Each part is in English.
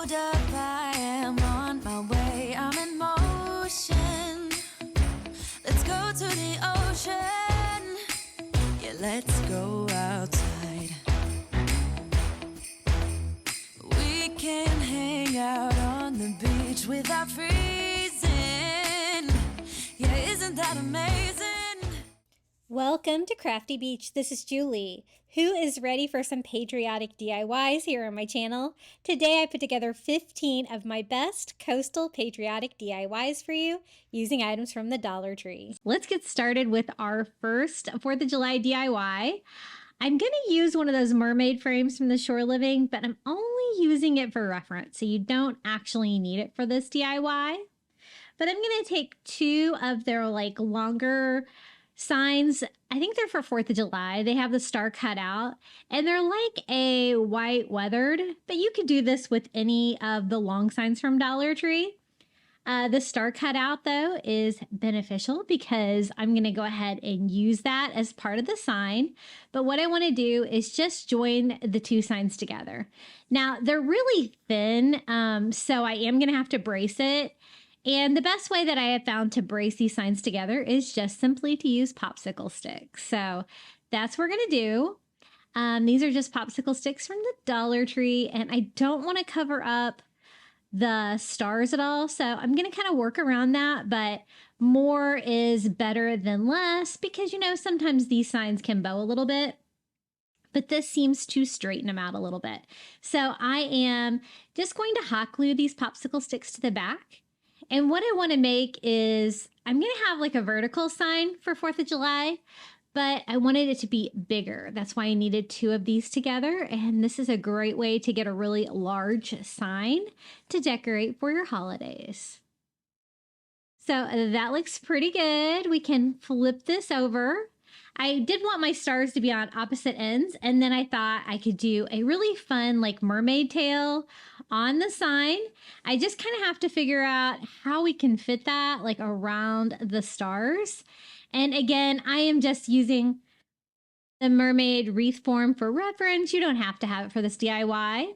hold up, I am on my way, I'm in motion. Let's go to the ocean. Yeah, let's go outside. We can hang out on the beach without freezing. Yeah, isn't that amazing? Welcome to Crafty Beach. This is Julie, who is ready for some patriotic DIYs here on my channel. Today I put together 15 of my best coastal patriotic DIYs for you using items from the Dollar Tree. Let's get started with our first 4th of July DIY. I'm going to use one of those mermaid frames from the Shore Living, but I'm only using it for reference, so you don't actually need it for this DIY. But I'm going to take 2 of their longer signs. I think they're for 4th of July. They have the star cut out and they're like a white weathered, but you could do this with any of the long signs from Dollar Tree. The star cut out though is beneficial because I'm going to go ahead and use that as part of the sign. But what I want to do is just join the 2 signs together. Now they're really thin, so I am going to have to brace it. And the best way that I have found to brace these signs together is just simply to use popsicle sticks. So that's what we're going to do. These are just popsicle sticks from the Dollar Tree, and I don't want to cover up the stars at all. So I'm going to kind of work around that, but more is better than less because, you know, sometimes these signs can bow a little bit. But this seems to straighten them out a little bit. So I am just going to hot glue these popsicle sticks to the back. And what I want to make is, I'm going to have like a vertical sign for 4th of July, but I wanted it to be bigger. That's why I needed 2 of these together. And this is a great way to get a really large sign to decorate for your holidays. So that looks pretty good. We can flip this over. I did want my stars to be on opposite ends, and then I thought I could do a really fun mermaid tail on the sign. I just kind of have to figure out how we can fit that around the stars. And again, I am just using the mermaid wreath form for reference. You don't have to have it for this DIY.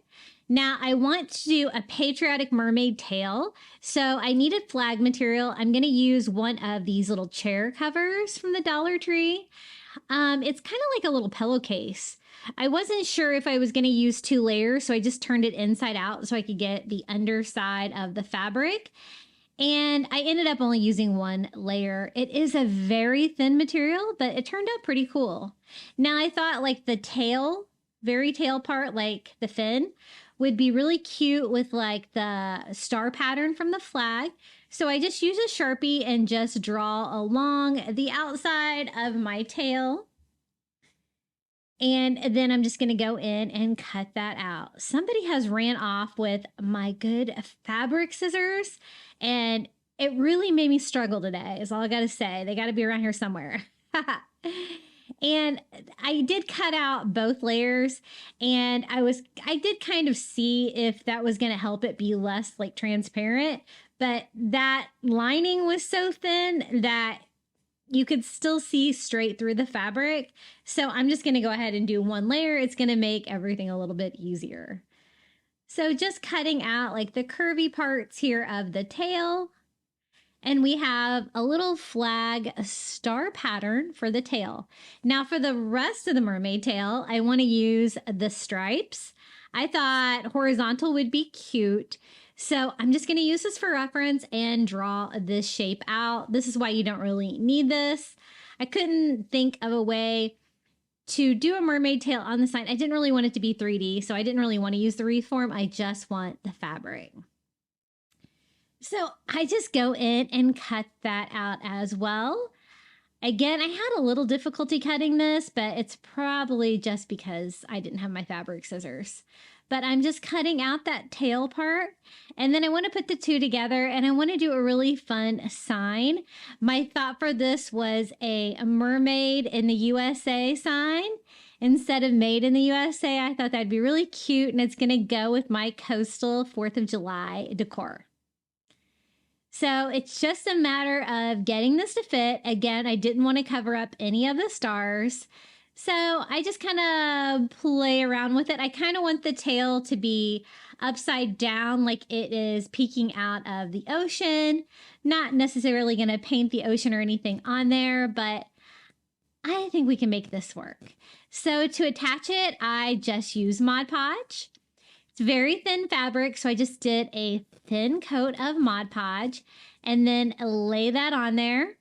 Now I want to do a patriotic mermaid tail. So I needed flag material. I'm going to use one of these little chair covers from the Dollar Tree. It's kind of like a little pillowcase. I wasn't sure if I was going to use 2 layers, so I just turned it inside out so I could get the underside of the fabric. And I ended up only using 1 layer. It is a very thin material, but it turned out pretty cool. Now I thought the tail, very tail part, like the fin, would be really cute with the star pattern from the flag. So I just use a Sharpie and just draw along the outside of my tail. And then I'm just going to go in and cut that out. Somebody has ran off with my good fabric scissors, and it really made me struggle today, is all I got to say. They got to be around here somewhere. And I did cut out both layers, and I did kind of see if that was going to help it be less transparent, but that lining was so thin that you could still see straight through the fabric. So I'm just going to go ahead and do 1 layer. It's going to make everything a little bit easier. So just cutting out the curvy parts here of the tail. And we have a little flag star pattern for the tail. Now for the rest of the mermaid tail, I want to use the stripes. I thought horizontal would be cute. So I'm just going to use this for reference and draw this shape out. This is why you don't really need this. I couldn't think of a way to do a mermaid tail on the sign. I didn't really want it to be 3D, so I didn't really want to use the wreath form. I just want the fabric. So I just go in and cut that out as well. Again, I had a little difficulty cutting this, but it's probably just because I didn't have my fabric scissors. But I'm just cutting out that tail part, and then I want to put the 2 together, and I want to do a really fun sign. My thought for this was a mermaid in the USA sign. Instead of made in the USA, I thought that'd be really cute, and it's going to go with my coastal 4th of July decor. So it's just a matter of getting this to fit. Again, I didn't want to cover up any of the stars. So I just kind of play around with it. I kind of want the tail to be upside down, like it is peeking out of the ocean. Not necessarily going to paint the ocean or anything on there, but I think we can make this work. So to attach it, I just use Mod Podge. It's very thin fabric, so I just did a thin coat of Mod Podge and then lay that on there.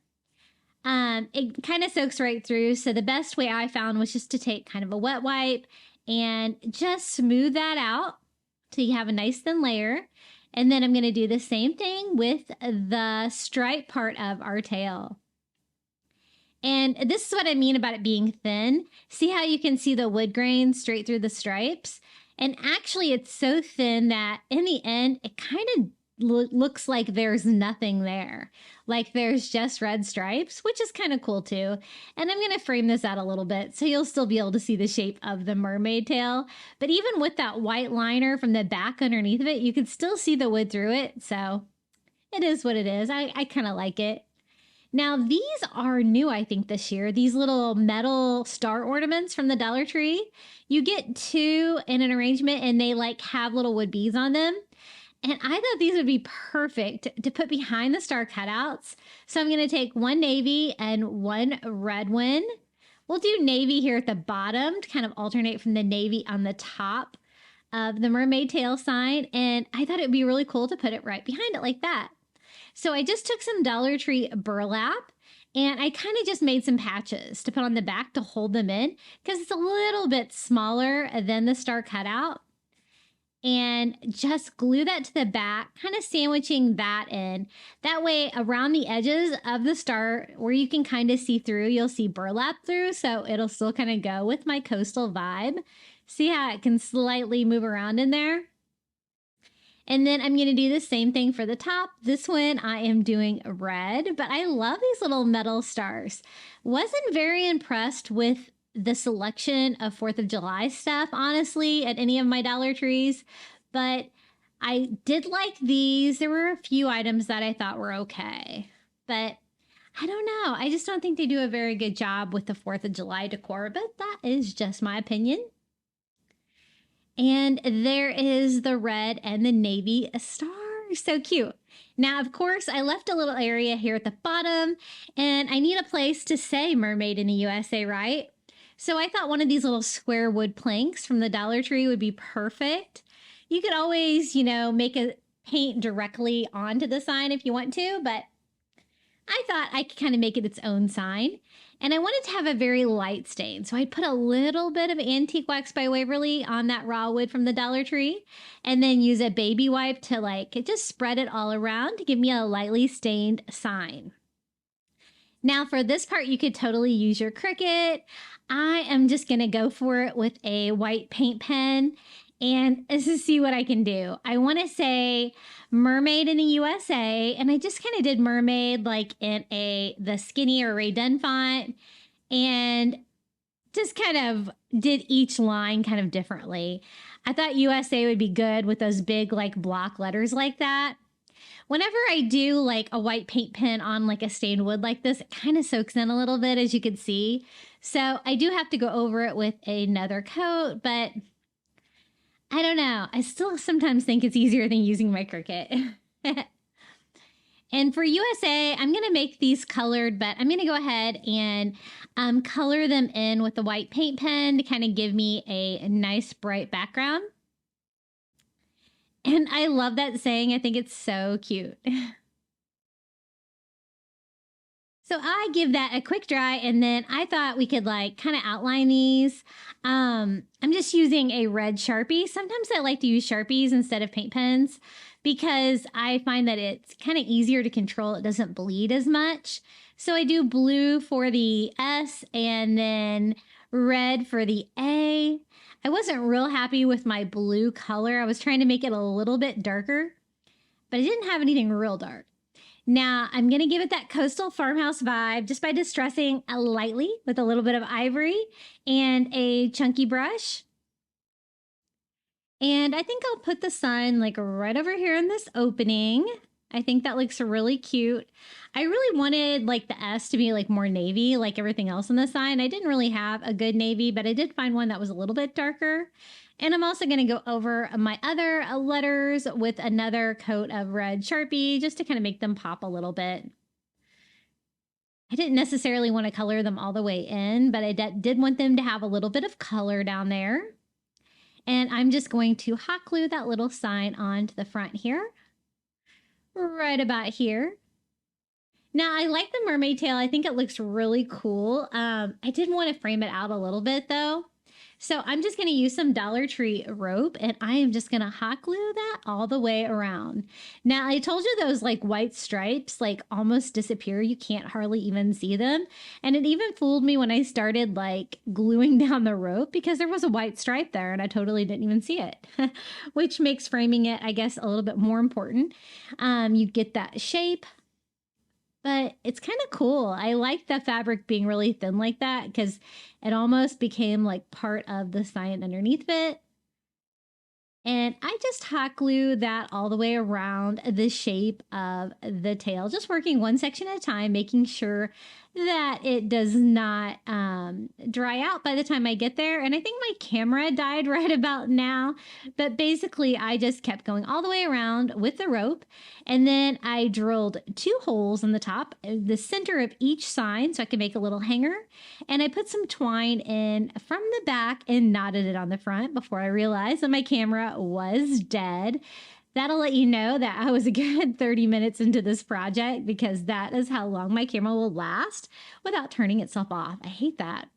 It kind of soaks right through, so the best way I found was just to take kind of a wet wipe and just smooth that out so you have a nice thin layer. And then I'm going to do the same thing with the stripe part of our tail. And this is what I mean about it being thin. See how you can see the wood grain straight through the stripes? And actually it's so thin that in the end, it kind of looks like there's nothing there. Like there's just red stripes, which is kind of cool too. And I'm going to frame this out a little bit so you'll still be able to see the shape of the mermaid tail. But even with that white liner from the back underneath of it, you can still see the wood through it. So it is what it is. I kind of like it. Now, these are new, I think, this year. These little metal star ornaments from the Dollar Tree. You get 2 in an arrangement and they like have little wood beads on them. And I thought these would be perfect to put behind the star cutouts. So I'm going to take 1 navy and 1 red one. We'll do navy here at the bottom to kind of alternate from the navy on the top of the mermaid tail sign. And I thought it would be really cool to put it right behind it like that. So I just took some Dollar Tree burlap and I kind of just made some patches to put on the back to hold them in because it's a little bit smaller than the star cutout. And just glue that to the back, kind of sandwiching that in. That way around the edges of the star where you can kind of see through, you'll see burlap through. So it'll still kind of go with my coastal vibe. See how it can slightly move around in there? And then I'm going to do the same thing for the top. This one I am doing red, but I love these little metal stars. Wasn't very impressed with the selection of 4th of July stuff, honestly, at any of my Dollar Trees, but I did like these. There were a few items that I thought were okay, but I don't know. I just don't think they do a very good job with the 4th of July decor, but that is just my opinion. And there is the red and the navy star. So cute. Now, of course, I left a little area here at the bottom, and I need a place to say Mermaid in the USA, right? So I thought one of these little square wood planks from the Dollar Tree would be perfect. You could always, make a paint directly onto the sign if you want to, but I thought I could kind of make it its own sign. And I wanted to have a very light stain. So I put a little bit of Antique Wax by Waverly on that raw wood from the Dollar Tree. And then use a baby wipe to just spread it all around to give me a lightly stained sign. Now for this part, you could totally use your Cricut. I am just going to go for it with a white paint pen and just see what I can do. I want to say Mermaid in the USA, and I just kind of did Mermaid like in the skinny or Ray Dunn font, and just kind of did each line kind of differently. I thought USA would be good with those big block letters like that. Whenever I do a white paint pen on a stained wood like this, it kind of soaks in a little bit, as you can see. So I do have to go over it with another coat, but I don't know. I still sometimes think it's easier than using my Cricut. And for USA, I'm going to make these colored, but I'm going to go ahead and color them in with the white paint pen to kind of give me a nice bright background. And I love that saying. I think it's so cute. So I give that a quick dry, and then I thought we could kind of outline these. I'm just using a red Sharpie. Sometimes I like to use Sharpies instead of paint pens because I find that it's kind of easier to control. It doesn't bleed as much. So I do blue for the S and then red for the A. I wasn't real happy with my blue color. I was trying to make it a little bit darker, but I didn't have anything real dark. Now, I'm going to give it that coastal farmhouse vibe just by distressing lightly with a little bit of ivory and a chunky brush. And I think I'll put the sun right over here in this opening. I think that looks really cute. I really wanted like the S to be like more navy like everything else on the sign. I didn't really have a good navy, but I did find one that was a little bit darker. And I'm also going to go over my other letters with another coat of red Sharpie just to kind of make them pop a little bit. I didn't necessarily want to color them all the way in, but I did want them to have a little bit of color down there. And I'm just going to hot glue that little sign onto the front here, right about here. Now, I like the mermaid tail. I think it looks really cool. I did want to frame it out a little bit though. So I'm just going to use some Dollar Tree rope and I am just going to hot glue that all the way around. Now, I told you those like white stripes like almost disappear. You can't hardly even see them. And it even fooled me when I started like gluing down the rope because there was a white stripe there and I totally didn't even see it, which makes framing it, I guess, a little bit more important. You get that shape. But it's kind of cool. I like the fabric being really thin like that because it almost became like part of the sign underneath it. And I just hot glue that all the way around the shape of the tail, just working one section at a time, making sure that it does not dry out by the time I get there. And I think my camera died right about now, but basically I just kept going all the way around with the rope. And then I drilled 2 holes in the top, the center of each sign, so I can make a little hanger. And I put some twine in from the back and knotted it on the front before I realized that my camera was dead. That'll let you know that I was a good 30 minutes into this project because that is how long my camera will last without turning itself off. I hate that.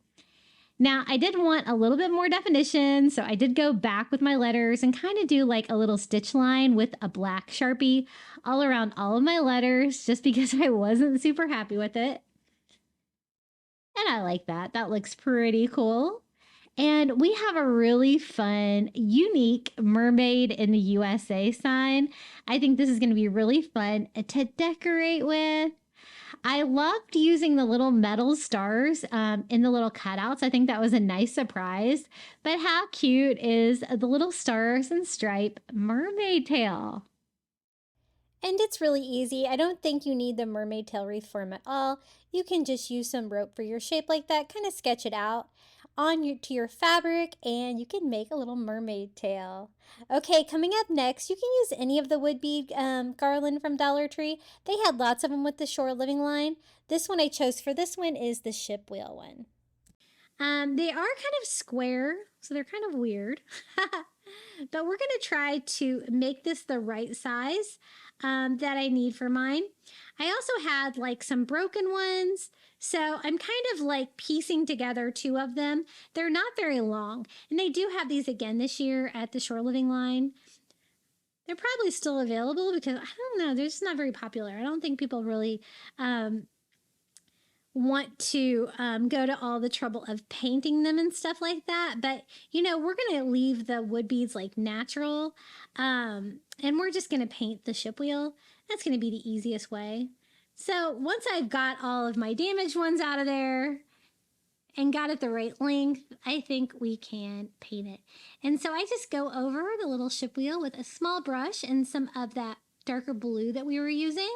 Now, I did want a little bit more definition, so I did go back with my letters and kind of do like a little stitch line with a black Sharpie all around all of my letters just because I wasn't super happy with it. And I like that. That looks pretty cool. And we have a really fun, unique Mermaid in the USA sign. I think this is going to be really fun to decorate with. I loved using the little metal stars in the little cutouts. I think that was a nice surprise. But how cute is the little stars and stripe mermaid tail? And it's really easy. I don't think you need the mermaid tail wreath form at all. You can just use some rope for your shape like that, kind of sketch it out to your fabric, and you can make a little mermaid tail. Okay, coming up next, you can use any of the wood bead garland from Dollar Tree. They had lots of them with the shore living line. This one I chose for this one is the ship wheel one. They are kind of square, so they're kind of weird. But we're going to try to make this the right size that I need for mine. I also had like some broken ones, so I'm kind of like piecing together 2 of them. They're not very long, and they do have these again this year at the Shore Living line. They're probably still available because, I don't know, they're just not very popular. I don't think people really want to go to all the trouble of painting them and stuff like that. But, you know, we're going to leave the wood beads like natural, and we're just going to paint the ship wheel. That's going to be the easiest way. So once I've got all of my damaged ones out of there and got it the right length, I think we can paint it. And so I just go over the little ship wheel with a small brush and some of that darker blue that we were using.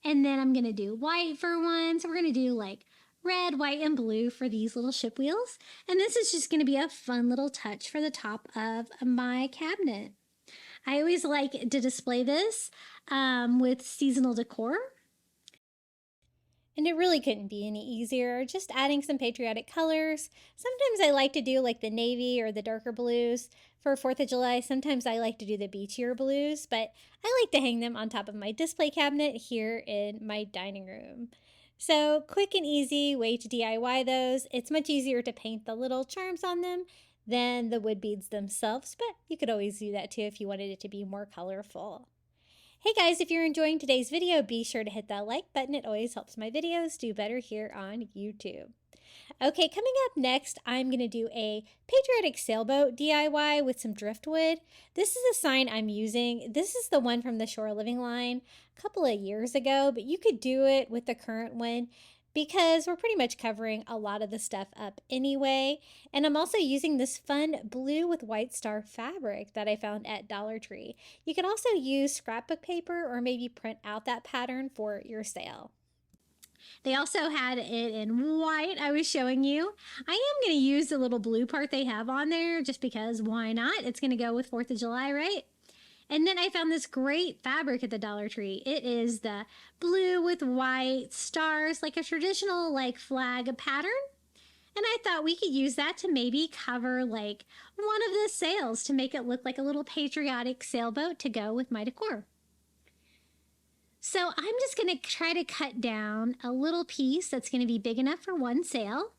And then I'm going to do white for one. So we're going to do like red, white, and blue for these little ship wheels. And this is just going to be a fun little touch for the top of my cabinet. I always like to display this with seasonal decor. And it really couldn't be any easier, just adding some patriotic colors. Sometimes I like to do like the navy or the darker blues for 4th of July. Sometimes I like to do the beachier blues, but I like to hang them on top of my display cabinet here in my dining room. So quick and easy way to DIY those. It's much easier to paint the little charms on them than the wood beads themselves, but you could always do that too if you wanted it to be more colorful. Hey guys, if you're enjoying today's video, be sure to hit that like button. It always helps my videos do better here on YouTube. Okay, coming up next, I'm going to do a patriotic sailboat DIY with some driftwood. This is a sign I'm using. This is the one from the Shore Living line a couple of years ago, but you could do it with the current one. because we're pretty much covering a lot of the stuff up anyway. And I'm also using this fun blue with white star fabric that I found at Dollar Tree. You can also use scrapbook paper or maybe print out that pattern for your sail. They also had it in white, I was showing you. I am going to use the little blue part they have on there just because why not? It's going to go with 4th of July, right? And then I found this great fabric at the Dollar Tree. It is the blue with white stars, like a traditional like flag pattern. And I thought we could use that to maybe cover like one of the sails to make it look like a little patriotic sailboat to go with my decor. So I'm just going to try to cut down a little piece that's going to be big enough for one sail.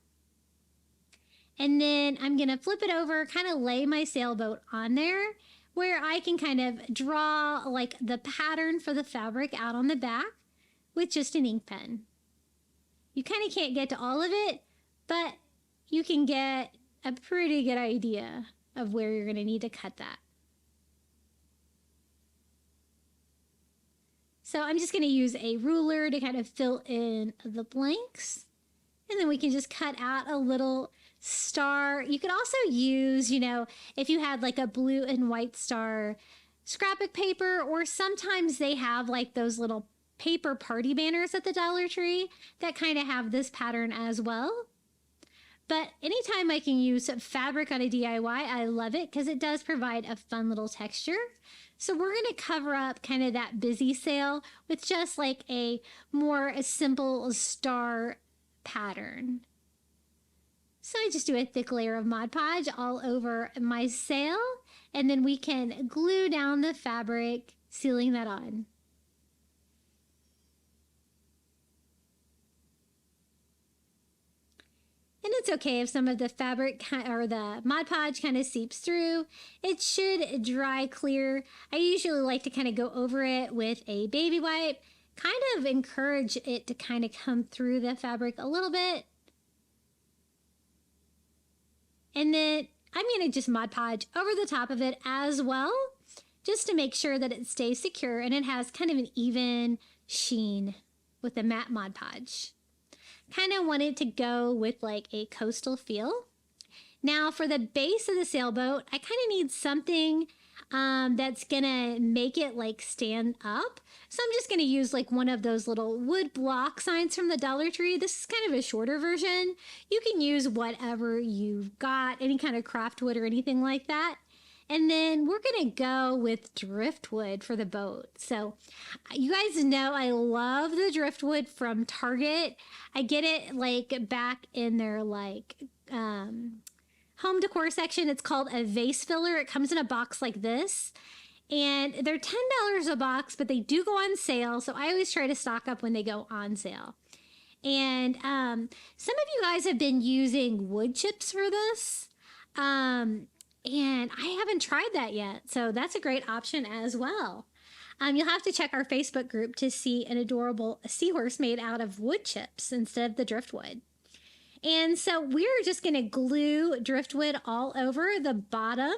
And then I'm going to flip it over, kind of lay my sailboat on there where I can kind of draw like the pattern for the fabric out on the back with just an ink pen. You kind of can't get to all of it, but you can get a pretty good idea of where you're going to need to cut that. So I'm just going to use a ruler to kind of fill in the blanks. And then we can just cut out a little star. You could also use, you know, if you had like a blue and white star scrapbook paper, or sometimes they have like those little paper party banners at the Dollar Tree that kind of have this pattern as well. But anytime I can use fabric on a DIY, I love it because it does provide a fun little texture. So we're going to cover up kind of that busy sail with just like a simple star pattern. So I just do a thick layer of Mod Podge all over my sail, and then we can glue down the fabric, sealing that on. And it's okay if some of the fabric or the Mod Podge kind of seeps through. It should dry clear. I usually like to kind of go over it with a baby wipe, kind of encourage it to kind of come through the fabric a little bit. And then I'm going to just Mod Podge over the top of it as well, just to make sure that it stays secure and it has kind of an even sheen with the matte Mod Podge. Kind of wanted to go with like a coastal feel. Now for the base of the sailboat, I kind of need something that's gonna make it like stand up. So I'm just gonna use like one of those little wood block signs from the Dollar Tree. This is kind of a shorter version. You can use whatever you've got, any kind of craft wood or anything like that. And then we're going to go with driftwood for the boat. So you guys know I love the driftwood from Target. I get it like back in their like home decor section. It's called a vase filler. It comes in a box like this. And they're $10 a box, but they do go on sale. So I always try to stock up when they go on sale. And some of you guys have been using wood chips for this. And I haven't tried that yet, so that's a great option as well. You'll have to check our Facebook group to see an adorable seahorse made out of wood chips instead of the driftwood. And so we're just going to glue driftwood all over the bottom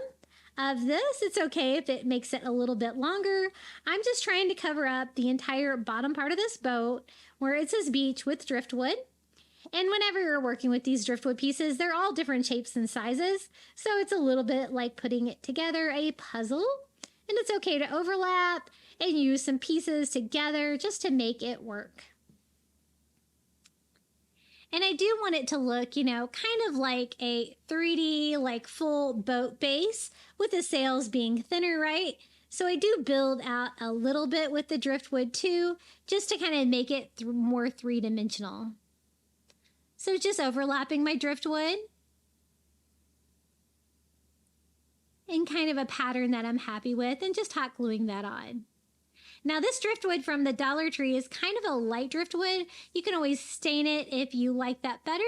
of this. It's okay if it makes it a little bit longer. I'm just trying to cover up the entire bottom part of this boat where it says beach with driftwood. And whenever you're working with these driftwood pieces, they're all different shapes and sizes. So it's a little bit like putting it together, a puzzle. And it's okay to overlap and use some pieces together just to make it work. And I do want it to look, you know, kind of like a 3D, like full boat base with the sails being thinner, right? So I do build out a little bit with the driftwood too, just to kind of make it more three-dimensional. So just overlapping my driftwood in kind of a pattern that I'm happy with and just hot gluing that on. Now this driftwood from the Dollar Tree is kind of a light driftwood. You can always stain it if you like that better.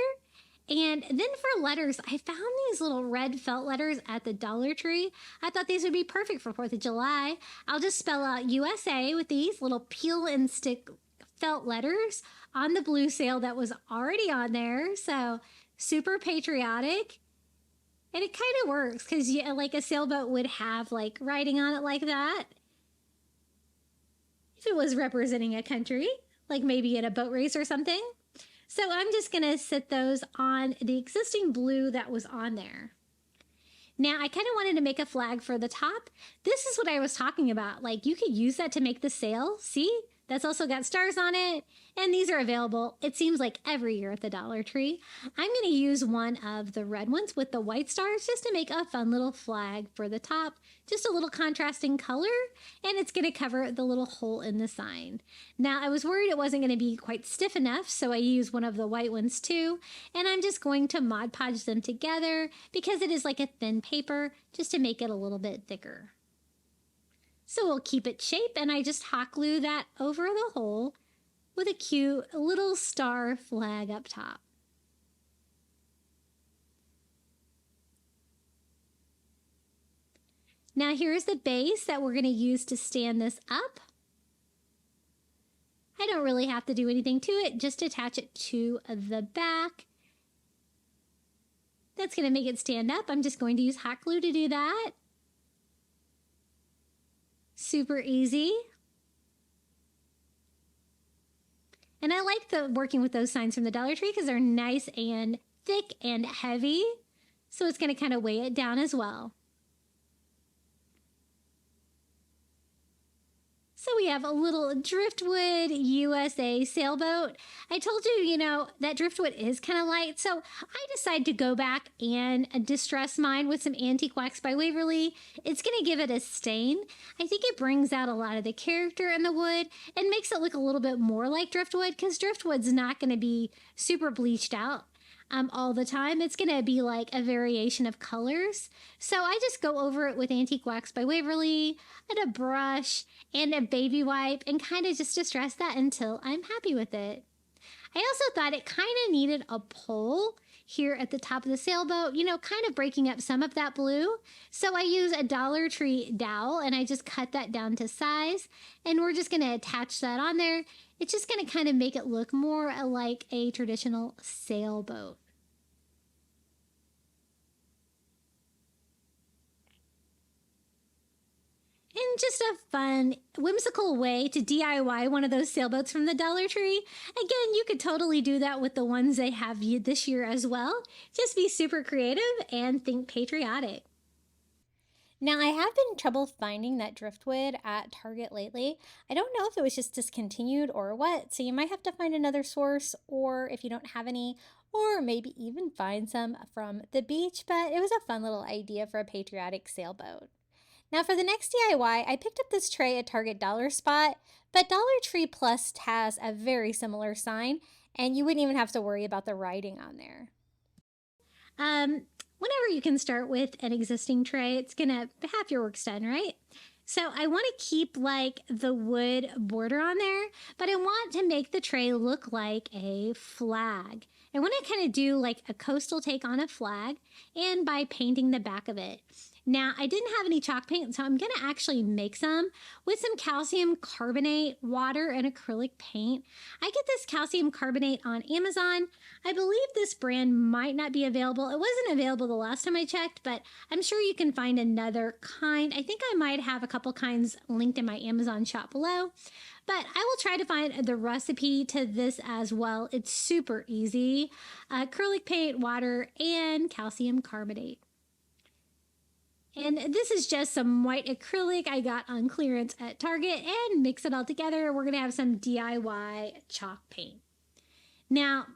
And then for letters, I found these little red felt letters at the Dollar Tree. I thought these would be perfect for 4th of July. I'll just spell out USA with these little peel and stick felt letters on the blue sail that was already on there. So super patriotic. And it kind of works because like a sailboat would have like writing on it like that. If it was representing a country, like maybe in a boat race or something. So I'm just going to set those on the existing blue that was on there. Now, I kind of wanted to make a flag for the top. This is what I was talking about. Like, you could use that to make the sail. See? That's also got stars on it. And these are available, it seems like, every year at the Dollar Tree. I'm going to use one of the red ones with the white stars just to make a fun little flag for the top. Just a little contrasting color. And it's going to cover the little hole in the sign. Now, I was worried it wasn't going to be quite stiff enough, so I used one of the white ones too. And I'm just going to Mod Podge them together because it is like a thin paper, just to make it a little bit thicker. So we'll keep it shape, and I just hot glue that over the hole with a cute little star flag up top. Now here's the base that we're going to use to stand this up. I don't really have to do anything to it, just attach it to the back. That's going to make it stand up. I'm just going to use hot glue to do that. Super easy. And I like working with those signs from the Dollar Tree because they're nice and thick and heavy. So it's going to kind of weigh it down as well. So we have a little Driftwood USA sailboat. I told you, that Driftwood is kind of light, so I decided to go back and distress mine with some Antique Wax by Waverly. It's going to give it a stain. I think it brings out a lot of the character in the wood and makes it look a little bit more like Driftwood, because Driftwood's not going to be super bleached out all the time. It's going to be like a variation of colors. So I just go over it with Antique Wax by Waverly and a brush and a baby wipe and kind of just distress that until I'm happy with it. I also thought it kind of needed a pole here at the top of the sailboat, kind of breaking up some of that blue. So I use a Dollar Tree dowel and I just cut that down to size, and we're just going to attach that on there. It's just going to kind of make it look more like a traditional sailboat. And just a fun, whimsical way to DIY one of those sailboats from the Dollar Tree. Again, you could totally do that with the ones they have this year as well. Just be super creative and think patriotic. Now, I have been in trouble finding that driftwood at Target lately. I don't know if it was just discontinued or what, so you might have to find another source, or if you don't have any, or maybe even find some from the beach, but it was a fun little idea for a patriotic sailboat. Now for the next DIY, I picked up this tray at Target Dollar Spot, but Dollar Tree Plus has a very similar sign, and you wouldn't even have to worry about the writing on there. Whenever you can start with an existing tray, it's gonna half your work's done, right? So I want to keep like the wood border on there, but I want to make the tray look like a flag. I want to kind of do like a coastal take on a flag, and by painting the back of it. Now, I didn't have any chalk paint, so I'm going to actually make some with some calcium carbonate, water, and acrylic paint. I get this calcium carbonate on Amazon. I believe this brand might not be available. It wasn't available the last time I checked, but I'm sure you can find another kind. I think I might have a couple kinds linked in my Amazon shop below. But I will try to find the recipe to this as well. It's super easy. Acrylic paint, water, and calcium carbonate. And this is just some white acrylic I got on clearance at Target, and mix it all together. We're going to have some DIY chalk paint. Now,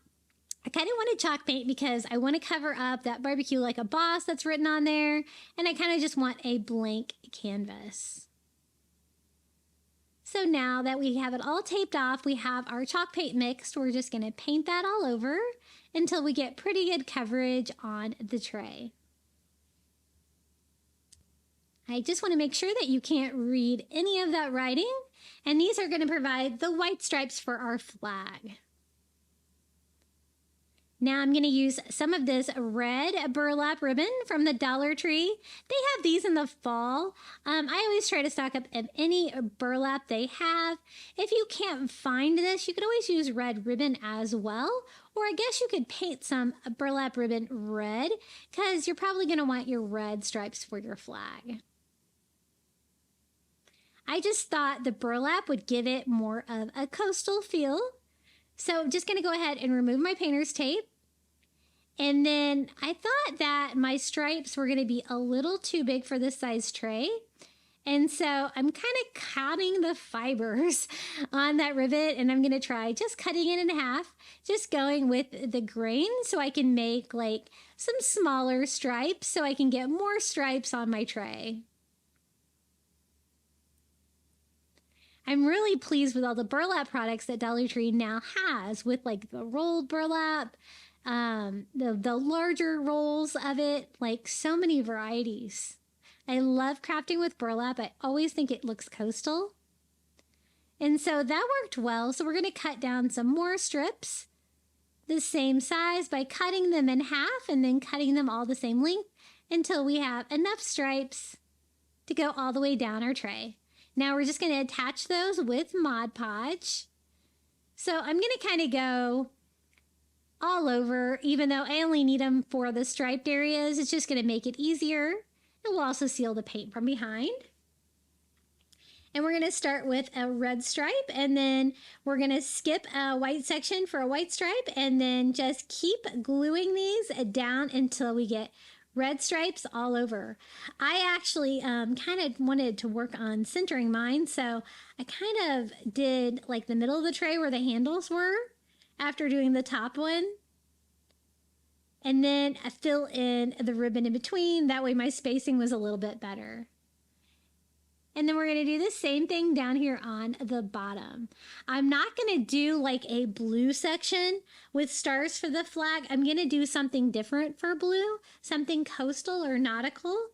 I kind of wanted chalk paint because I want to cover up that barbecue like a boss that's written on there, and I kind of just want a blank canvas. So now that we have it all taped off, we have our chalk paint mixed. We're just going to paint that all over until we get pretty good coverage on the tray. I just want to make sure that you can't read any of that writing, and these are going to provide the white stripes for our flag. Now I'm going to use some of this red burlap ribbon from the Dollar Tree. They have these in the fall. I always try to stock up any burlap they have. If you can't find this, you could always use red ribbon as well. Or I guess you could paint some burlap ribbon red, because you're probably going to want your red stripes for your flag. I just thought the burlap would give it more of a coastal feel. So I'm just going to go ahead and remove my painter's tape. And then I thought that my stripes were going to be a little too big for this size tray. And so I'm kind of cutting the fibers on that rivet, and I'm going to try just cutting it in half, just going with the grain so I can make like some smaller stripes so I can get more stripes on my tray. I'm really pleased with all the burlap products that Dollar Tree now has, with like the rolled burlap, the larger rolls of it, like so many varieties. I love crafting with burlap. I always think it looks coastal. And so that worked well. So we're going to cut down some more strips the same size by cutting them in half and then cutting them all the same length until we have enough stripes to go all the way down our tray. Now we're just going to attach those with Mod Podge. So I'm going to kind of go all over, even though I only need them for the striped areas. It's just going to make it easier. It will also seal the paint from behind. And we're going to start with a red stripe, and then we're going to skip a white section for a white stripe, and then just keep gluing these down until we get red stripes all over. I actually kind of wanted to work on centering mine, so I kind of did like the middle of the tray where the handles were after doing the top one. And then I fill in the ribbon in between. That way my spacing was a little bit better. And then we're going to do the same thing down here on the bottom. I'm not going to do like a blue section with stars for the flag. I'm going to do something different for blue, something coastal or nautical,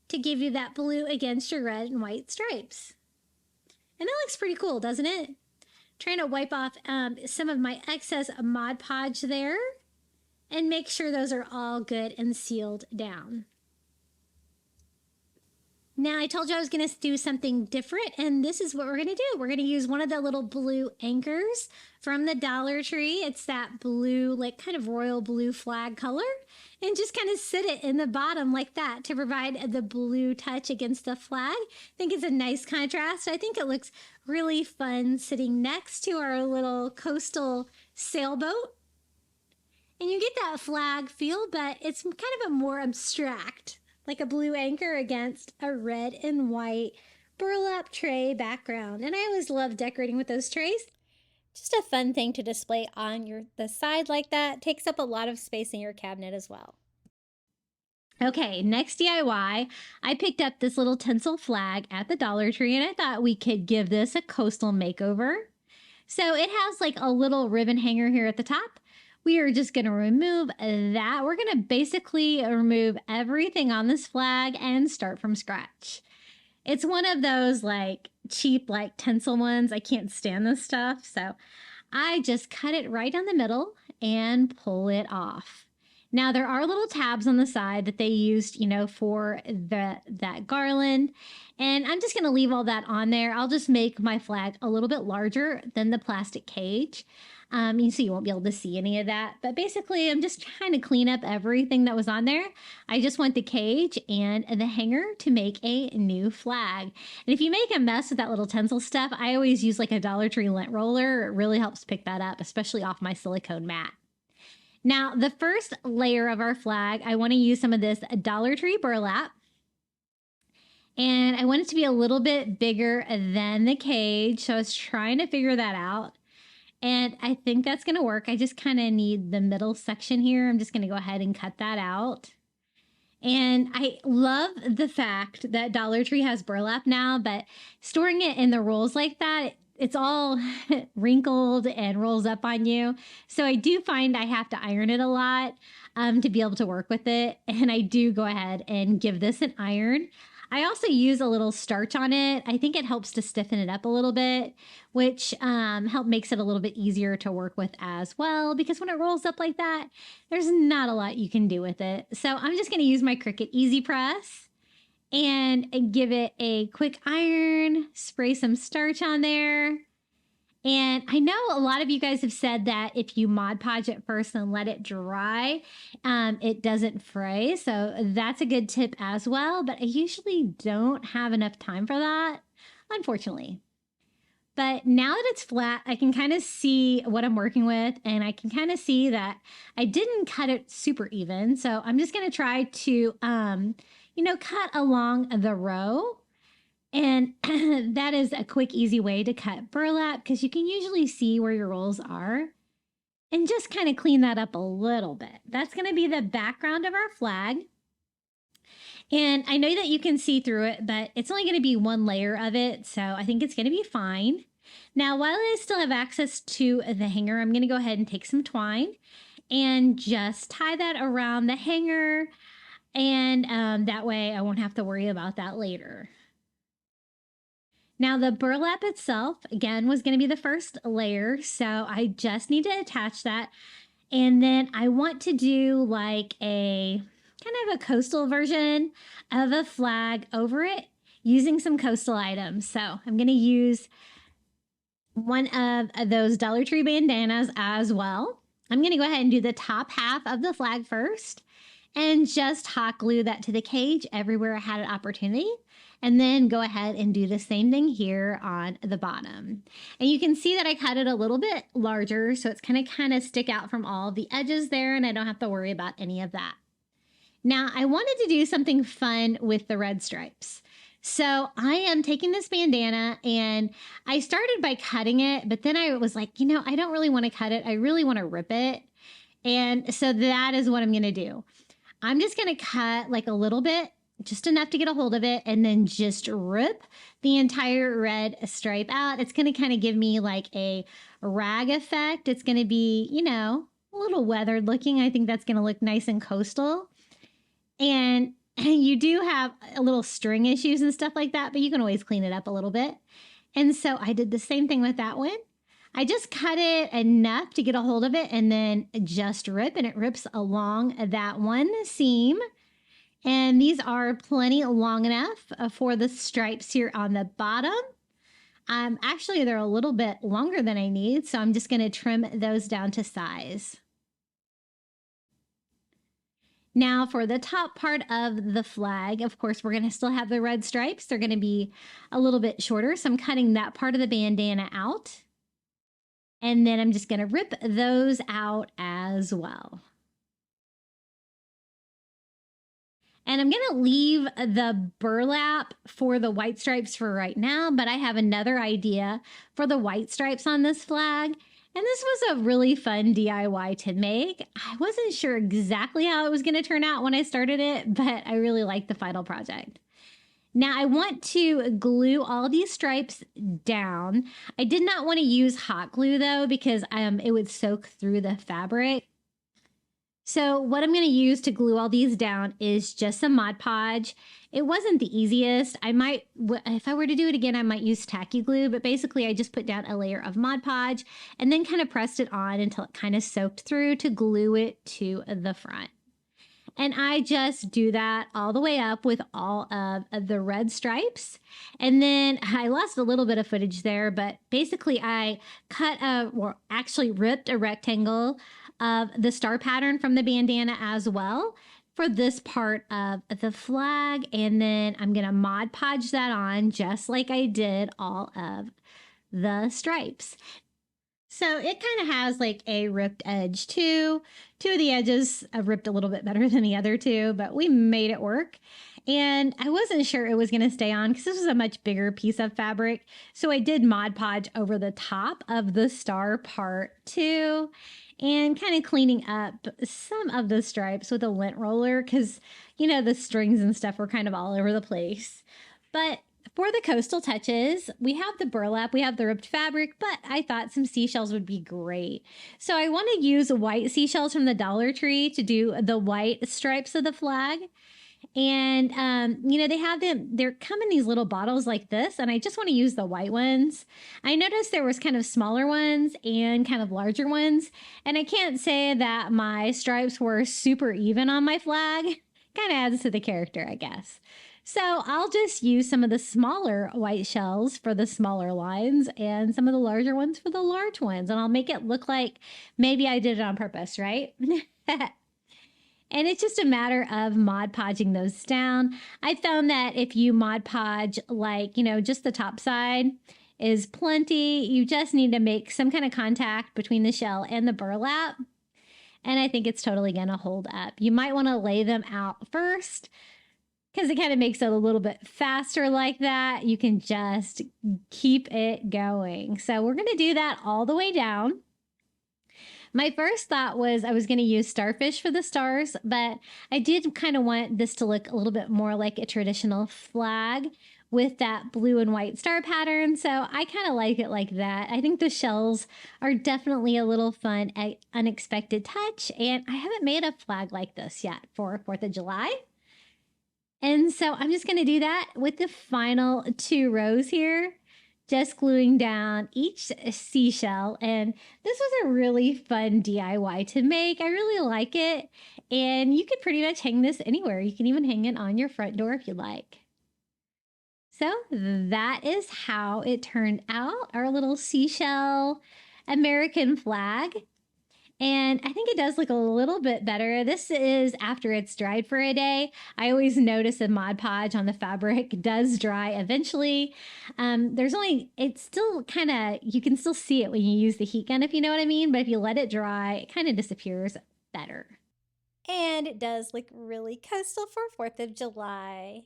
to give you that blue against your red and white stripes. And that looks pretty cool, doesn't it? Trying to wipe off some of my excess Mod Podge there and make sure those are all good and sealed down. Now, I told you I was going to do something different, and this is what we're going to do. We're going to use one of the little blue anchors from the Dollar Tree. It's that blue, like kind of royal blue flag color, and just kind of sit it in the bottom like that to provide the blue touch against the flag. I think it's a nice contrast. I think it looks really fun sitting next to our little coastal sailboat. And you get that flag feel, but it's kind of a more abstract, like a blue anchor against a red and white burlap tray background. And I always love decorating with those trays. Just a fun thing to display on the side like that. Takes up a lot of space in your cabinet as well. Okay, next DIY, I picked up this little tinsel flag at the Dollar Tree, and I thought we could give this a coastal makeover. So it has like a little ribbon hanger here at the top. We are just going to remove that. We're going to basically remove everything on this flag and start from scratch. It's one of those like cheap like tinsel ones. I can't stand this stuff. So I just cut it right down the middle and pull it off. Now there are little tabs on the side that they used, you know, for that garland. And I'm just going to leave all that on there. I'll just make my flag a little bit larger than the plastic cage. So you won't be able to see any of that. But basically, I'm just trying to clean up everything that was on there. I just want the cage and the hanger to make a new flag. And if you make a mess with that little tinsel stuff, I always use like a Dollar Tree lint roller. It really helps pick that up, especially off my silicone mat. Now, the first layer of our flag, I want to use some of this Dollar Tree burlap. And I want it to be a little bit bigger than the cage. So I was trying to figure that out. And I think that's going to work. I just kind of need the middle section here. I'm just going to go ahead and cut that out. And I love the fact that Dollar Tree has burlap now, but storing it in the rolls like that, it's all wrinkled and rolls up on you. So I do find I have to iron it a lot to be able to work with it. And I do go ahead and give this an iron. I also use a little starch on it. I think it helps to stiffen it up a little bit, which makes it a little bit easier to work with as well, because when it rolls up like that, there's not a lot you can do with it. So I'm just going to use my Cricut Easy Press and give it a quick iron, spray some starch on there. And I know a lot of you guys have said that if you Mod Podge it first and let it dry, it doesn't fray. So that's a good tip as well. But I usually don't have enough time for that, unfortunately. But now that it's flat, I can kind of see what I'm working with, and I can kind of see that I didn't cut it super even. So I'm just going to try to, you know, cut along the row. And that is a quick, easy way to cut burlap because you can usually see where your rolls are. And just kind of clean that up a little bit. That's going to be the background of our flag. And I know that you can see through it, but it's only going to be one layer of it. So I think it's going to be fine. Now, while I still have access to the hanger, I'm going to go ahead and take some twine and just tie that around the hanger. And that way I won't have to worry about that later. Now the burlap itself, again, was going to be the first layer. So I just need to attach that. And then I want to do like a kind of a coastal version of a flag over it using some coastal items. So I'm going to use one of those Dollar Tree bandanas as well. I'm going to go ahead and do the top half of the flag first and just hot glue that to the cage everywhere I had an opportunity. And then go ahead and do the same thing here on the bottom. And you can see that I cut it a little bit larger, so it's kind of stick out from all the edges there, and I don't have to worry about any of that. Now, I wanted to do something fun with the red stripes. So I am taking this bandana, and I started by cutting it, but then I was like, you know, I don't really want to cut it. I really want to rip it. And so that is what I'm going to do. I'm just going to cut like a little bit, just enough to get a hold of it, and then just rip the entire red stripe out. It's going to kind of give me like a rag effect. It's going to be, you know, a little weathered looking. I think that's going to look nice and coastal. And you do have a little string issues and stuff like that, but you can always clean it up a little bit. And so I did the same thing with that one. I just cut it enough to get a hold of it and then just rip, and it rips along that one seam. And these are plenty long enough for the stripes here on the bottom. Actually, they're a little bit longer than I need, so I'm just going to trim those down to size. Now for the top part of the flag, of course, we're going to still have the red stripes. They're going to be a little bit shorter, so I'm cutting that part of the bandana out. And then I'm just going to rip those out as well. And I'm going to leave the burlap for the white stripes for right now, but I have another idea for the white stripes on this flag. And this was a really fun DIY to make. I wasn't sure exactly how it was going to turn out when I started it, but I really liked the final project. Now I want to glue all these stripes down. I did not want to use hot glue though, because it would soak through the fabric. So what I'm going to use to glue all these down is just some Mod Podge. It wasn't the easiest. I might, if I were to do it again, I might use tacky glue, but basically I just put down a layer of Mod Podge and then kind of pressed it on until it kind of soaked through to glue it to the front. And I just do that all the way up with all of the red stripes. And then I lost a little bit of footage there, but basically I actually ripped a rectangle of the star pattern from the bandana as well for this part of the flag. And then I'm going to Mod Podge that on just like I did all of the stripes. So it kind of has like a ripped edge too. Two of the edges have ripped a little bit better than the other two, but we made it work. And I wasn't sure it was going to stay on because this was a much bigger piece of fabric. So I did Mod Podge over the top of the star part too, and kind of cleaning up some of the stripes with a lint roller because, you know, the strings and stuff were kind of all over the place. But for the coastal touches, we have the burlap, we have the ripped fabric, but I thought some seashells would be great. So I want to use white seashells from the Dollar Tree to do the white stripes of the flag. And, you know, they come in these little bottles like this, and I just want to use the white ones. I noticed there was kind of smaller ones and kind of larger ones, and I can't say that my stripes were super even on my flag. Kind of adds to the character, I guess. So I'll just use some of the smaller white shells for the smaller lines and some of the larger ones for the large ones. And I'll make it look like maybe I did it on purpose, right? And it's just a matter of Mod Podging those down. I found that if you Mod Podge, like, you know, just the top side, is plenty. You just need to make some kind of contact between the shell and the burlap. And I think it's totally going to hold up. You might want to lay them out first because it kind of makes it a little bit faster like that. You can just keep it going. So we're going to do that all the way down. My first thought was I was going to use starfish for the stars, but I did kind of want this to look a little bit more like a traditional flag with that blue and white star pattern. So I kind of like it like that. I think the shells are definitely a little fun, unexpected touch. And I haven't made a flag like this yet for 4th of July. And so I'm just going to do that with the final 2 rows here, just gluing down each seashell. And this was a really fun DIY to make. I really like it. And you could pretty much hang this anywhere. You can even hang it on your front door if you like. So that is how it turned out, our little seashell American flag. And I think it does look a little bit better. This is after it's dried for a day. I always notice the Mod Podge on the fabric does dry eventually. It's still kind of, you can still see it when you use the heat gun, if you know what I mean. But if you let it dry, it kind of disappears better. And it does look really coastal for 4th of July.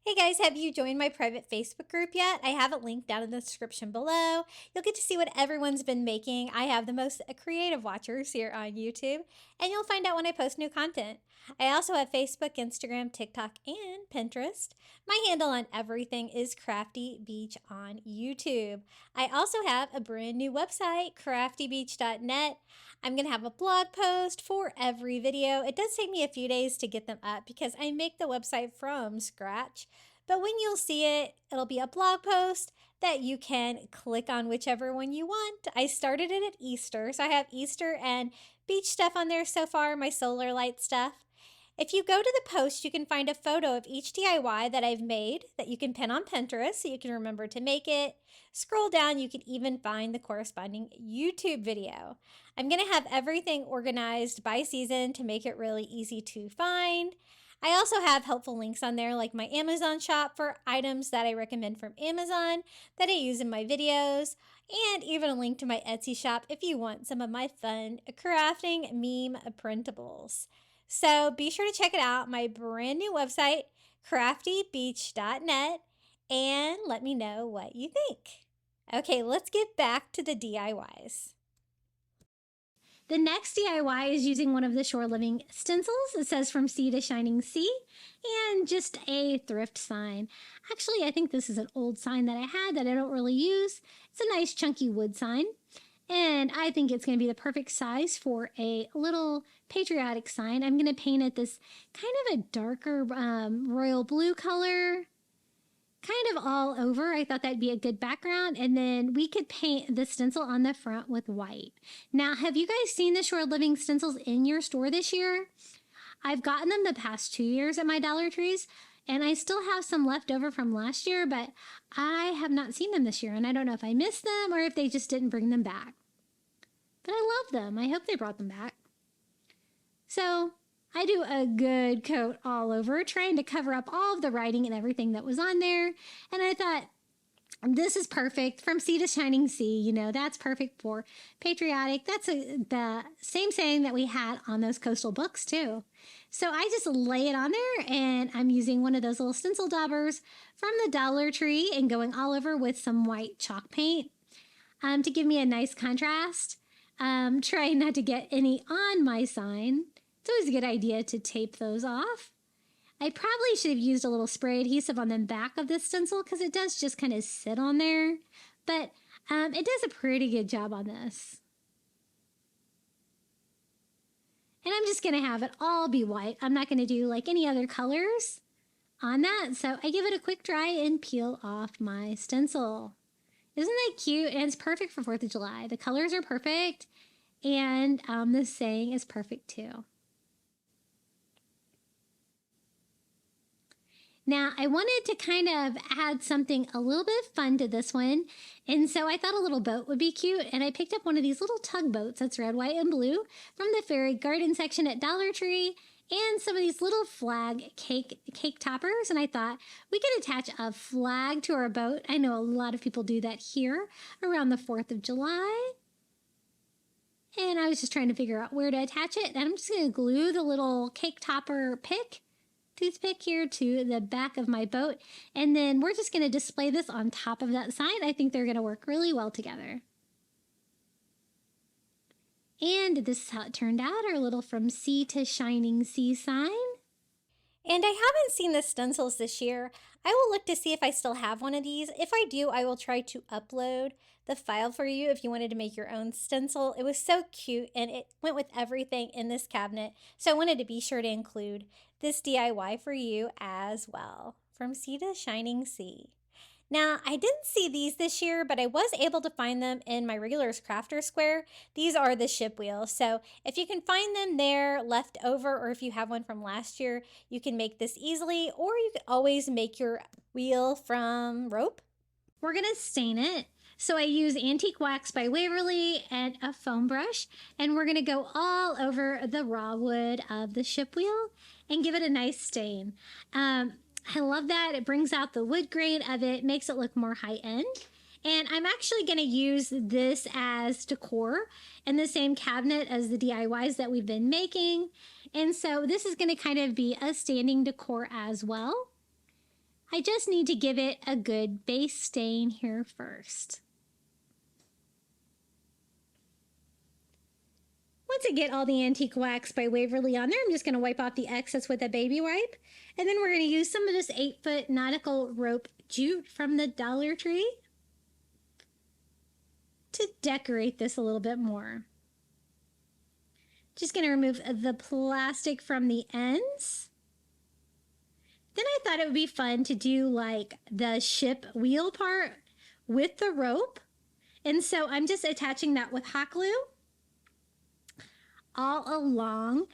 Hey guys, have you joined my private Facebook group yet? I have it linked down in the description below. You'll get to see what everyone's been making. I have the most creative watchers here on YouTube, and you'll find out when I post new content. I also have Facebook, Instagram, TikTok, and Pinterest. My handle on everything is Crafty Beach on YouTube. I also have a brand new website, craftybeach.net. I'm going to have a blog post for every video. It does take me a few days to get them up because I make the website from scratch. But when you'll see it, it'll be a blog post that you can click on whichever one you want. I started it at Easter, so I have Easter and beach stuff on there so far, my solar light stuff. If you go to the post, you can find a photo of each DIY that I've made that you can pin on Pinterest so you can remember to make it. Scroll down, you can even find the corresponding YouTube video. I'm going to have everything organized by season to make it really easy to find. I also have helpful links on there like my Amazon shop for items that I recommend from Amazon that I use in my videos, and even a link to my Etsy shop if you want some of my fun crafting meme printables. So be sure to check it out, my brand new website, craftybeach.net, and let me know what you think. Okay, let's get back to the DIYs. The next DIY is using one of the Shore Living stencils. It says from sea to shining sea, and just a thrift sign. Actually, I think this is an old sign that I had that I don't really use. It's a nice chunky wood sign. And I think it's going to be the perfect size for a little patriotic sign. I'm going to paint it this kind of a darker royal blue color, kind of all over. I thought that'd be a good background. And then we could paint the stencil on the front with white. Now, have you guys seen the Shore Living stencils in your store this year? I've gotten them the past 2 years at my Dollar Trees, and I still have some left over from last year, but I have not seen them this year. And I don't know if I missed them or if they just didn't bring them back. But I love them. I hope they brought them back. So I do a good coat all over, trying to cover up all of the writing and everything that was on there. And I thought, this is perfect. From sea to shining sea, you know, that's perfect for patriotic. That's the same saying that we had on those coastal books too. So I just lay it on there, and I'm using one of those little stencil daubers from the Dollar Tree and going all over with some white chalk paint to give me a nice contrast. Trying not to get any on my sign. It's always a good idea to tape those off. I probably should have used a little spray adhesive on the back of this stencil because it does just kind of sit on there. But it does a pretty good job on this. And I'm just going to have it all be white. I'm not going to do like any other colors on that. So I give it a quick dry and peel off my stencil. Isn't that cute? And it's perfect for 4th of July. The colors are perfect, and the saying is perfect too. Now, I wanted to kind of add something a little bit fun to this one, and so I thought a little boat would be cute, and I picked up one of these little tugboats that's red, white, and blue from the Fairy Garden section at Dollar Tree, and some of these little flag cake toppers, and I thought we could attach a flag to our boat. I know a lot of people do that here around the 4th of July. And I was just trying to figure out where to attach it. And I'm just going to glue the little cake topper toothpick here to the back of my boat. And then we're just going to display this on top of that sign. I think they're going to work really well together. And this is how it turned out, our little From Sea to Shining Sea sign. And I haven't seen the stencils this year. I will look to see if I still have one of these. If I do, I will try to upload the file for you if you wanted to make your own stencil. It was so cute and it went with everything in this cabinet. So I wanted to be sure to include this DIY for you as well. From Sea to Shining Sea. Now, I didn't see these this year, but I was able to find them in my Regulars Crafter Square. These are the ship wheels. So if you can find them there left over, or if you have one from last year, you can make this easily, or you can always make your wheel from rope. We're gonna stain it. So I use Antique Wax by Waverly and a foam brush, and we're gonna go all over the raw wood of the ship wheel and give it a nice stain. I love that. It brings out the wood grain of it, makes it look more high-end. And I'm actually going to use this as decor in the same cabinet as the DIYs that we've been making. And so this is going to kind of be a standing decor as well. I just need to give it a good base stain here first. Once I get all the Antique Wax by Waverly on there, I'm just going to wipe off the excess with a baby wipe. And then we're going to use some of this 8-foot nautical rope jute from the Dollar Tree to decorate this a little bit more. Just going to remove the plastic from the ends. Then I thought it would be fun to do like the ship wheel part with the rope. And so I'm just attaching that with hot glue all along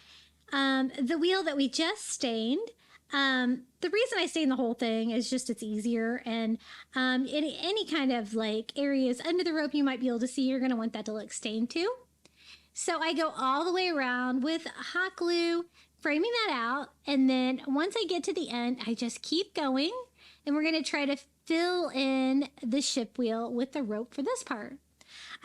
the wheel that we just stained. The reason I stain the whole thing is just it's easier, and any kind of like areas under the rope you might be able to see, you're going to want that to look stained too. So I go all the way around with hot glue, framing that out, and then once I get to the end, I just keep going, and we're going to try to fill in the ship wheel with the rope for this part.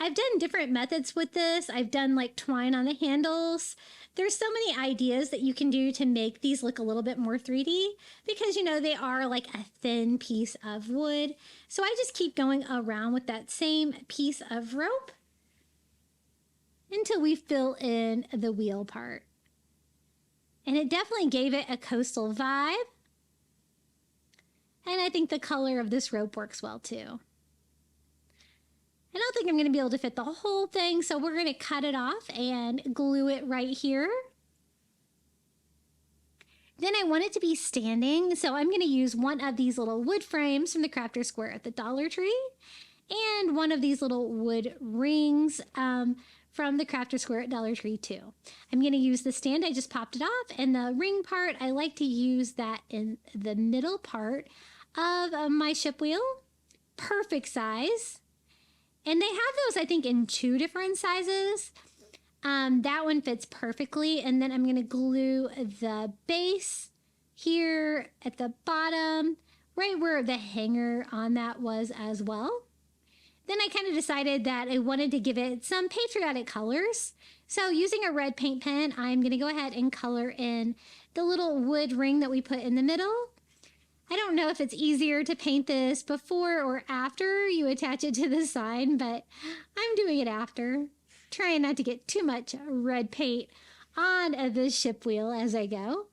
I've done different methods with this. I've done like twine on the handles. There's so many ideas that you can do to make these look a little bit more 3D because, you know, they are like a thin piece of wood. So I just keep going around with that same piece of rope until we fill in the wheel part. And it definitely gave it a coastal vibe. And I think the color of this rope works well too. I don't think I'm going to be able to fit the whole thing, so we're going to cut it off and glue it right here. Then I want it to be standing, so I'm going to use one of these little wood frames from the Crafter Square at the Dollar Tree and one of these little wood rings from the Crafter Square at Dollar Tree too. I'm going to use the stand, I just popped it off, and the ring part, I like to use that in the middle part of my ship wheel. Perfect size. And they have those, I think, in 2 different sizes. That one fits perfectly. And then I'm going to glue the base here at the bottom, right where the hanger on that was as well. Then I kind of decided that I wanted to give it some patriotic colors. So using a red paint pen, I'm going to go ahead and color in the little wood ring that we put in the middle. I don't know if it's easier to paint this before or after you attach it to the sign, but I'm doing it after, trying not to get too much red paint on the ship wheel as I go.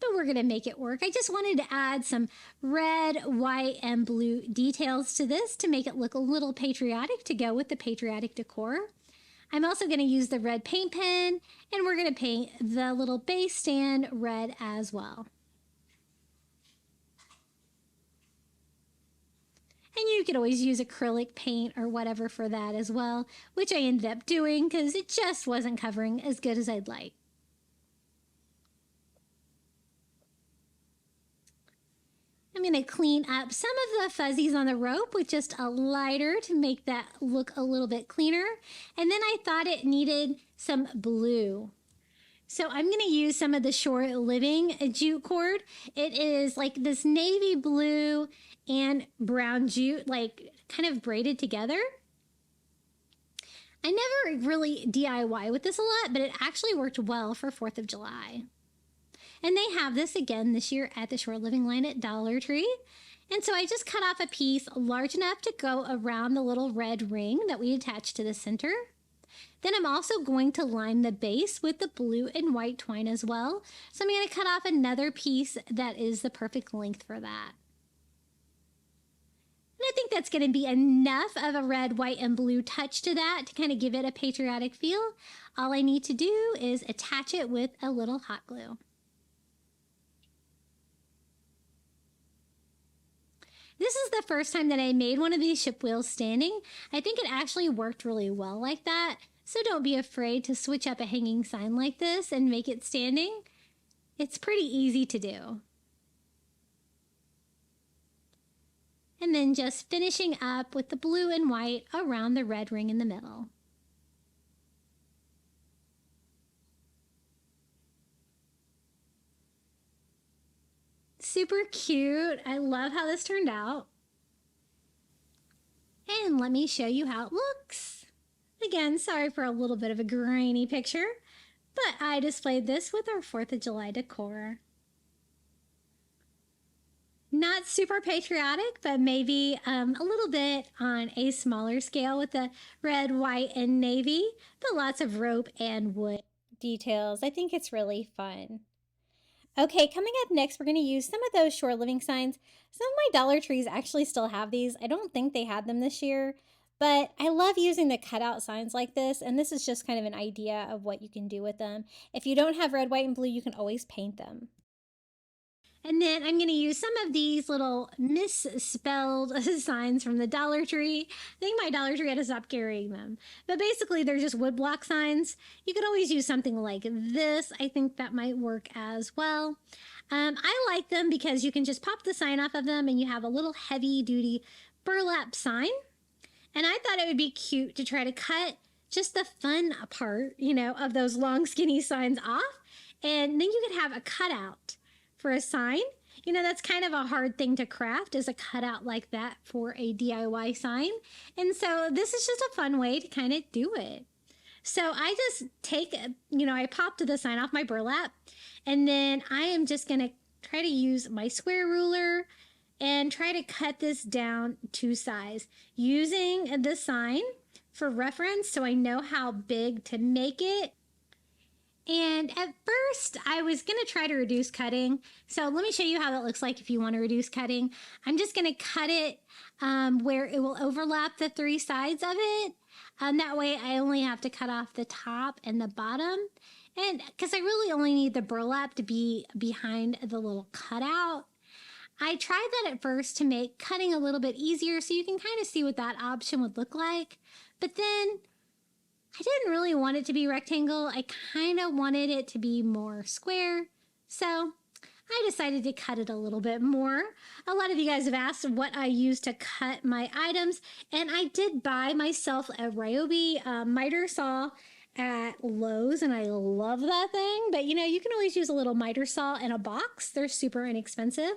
But we're going to make it work. I just wanted to add some red, white, and blue details to this to make it look a little patriotic to go with the patriotic decor. I'm also going to use the red paint pen, and we're going to paint the little base stand red as well. And you could always use acrylic paint or whatever for that as well, which I ended up doing because it just wasn't covering as good as I'd like. I'm going to clean up some of the fuzzies on the rope with just a lighter to make that look a little bit cleaner. And then I thought it needed some blue. So I'm going to use some of the Shore Living jute cord. It is like this navy blue and brown jute, like kind of braided together. I never really DIY with this a lot, but it actually worked well for 4th of July. And they have this again this year at the Shore Living line at Dollar Tree. And so I just cut off a piece large enough to go around the little red ring that we attached to the center. Then I'm also going to line the base with the blue and white twine as well. So I'm going to cut off another piece that is the perfect length for that. And I think that's going to be enough of a red, white, and blue touch to that to kind of give it a patriotic feel. All I need to do is attach it with a little hot glue. This is the first time that I made one of these ship wheels standing. I think it actually worked really well like that. So don't be afraid to switch up a hanging sign like this and make it standing. It's pretty easy to do. And then just finishing up with the blue and white around the red ring in the middle. Super cute. I love how this turned out. And let me show you how it looks. Again, sorry for a little bit of a grainy picture, but I displayed this with our 4th of July decor. Not super patriotic, but maybe a little bit on a smaller scale with the red, white, and navy, but lots of rope and wood details. I think it's really fun. Okay, coming up next, we're going to use some of those Shore Living signs. Some of my Dollar Trees actually still have these. I don't think they had them this year, but I love using the cutout signs like this, and this is just kind of an idea of what you can do with them. If you don't have red, white, and blue, you can always paint them. And then I'm going to use some of these little misspelled signs from the Dollar Tree. I think my Dollar Tree had to stop carrying them. But basically, they're just woodblock signs. You could always use something like this. I think that might work as well. I like them because you can just pop the sign off of them and you have a little heavy-duty burlap sign. And I thought it would be cute to try to cut just the fun part, you know, of those long, skinny signs off. And then you could have a cutout for a sign. You know, that's kind of a hard thing to craft, is a cutout like that for a DIY sign. And so this is just a fun way to kind of do it. So I just take, you know, I popped the sign off my burlap, and then I am just going to try to use my square ruler and try to cut this down to size using the sign for reference so I know how big to make it. And at first, I was going to try to reduce cutting. So let me show you how that looks like if you want to reduce cutting. I'm just going to cut it where it will overlap the 3 sides of it. That way, I only have to cut off the top and the bottom. And because I really only need the burlap to be behind the little cutout. I tried that at first to make cutting a little bit easier so you can kind of see what that option would look like. But then I didn't really want it to be rectangle. I kind of wanted it to be more square. So I decided to cut it a little bit more. A lot of you guys have asked what I use to cut my items. And I did buy myself a Ryobi miter saw at Lowe's, and I love that thing. But you know, you can always use a little miter saw in a box. They're super inexpensive.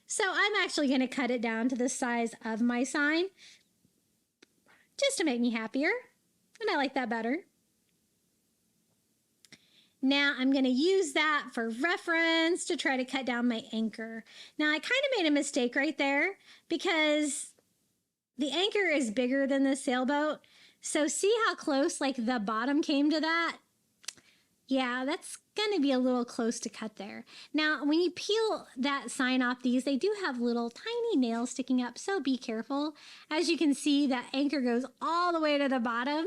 So I'm actually going to cut it down to the size of my sign just to make me happier. And I like that better. Now I'm going to use that for reference to try to cut down my anchor. Now I kind of made a mistake right there because the anchor is bigger than the sailboat. So see how close like the bottom came to that? Yeah, that's going to be a little close to cut there. Now, when you peel that sign off these, they do have little tiny nails sticking up, so be careful. As you can see, that anchor goes all the way to the bottom,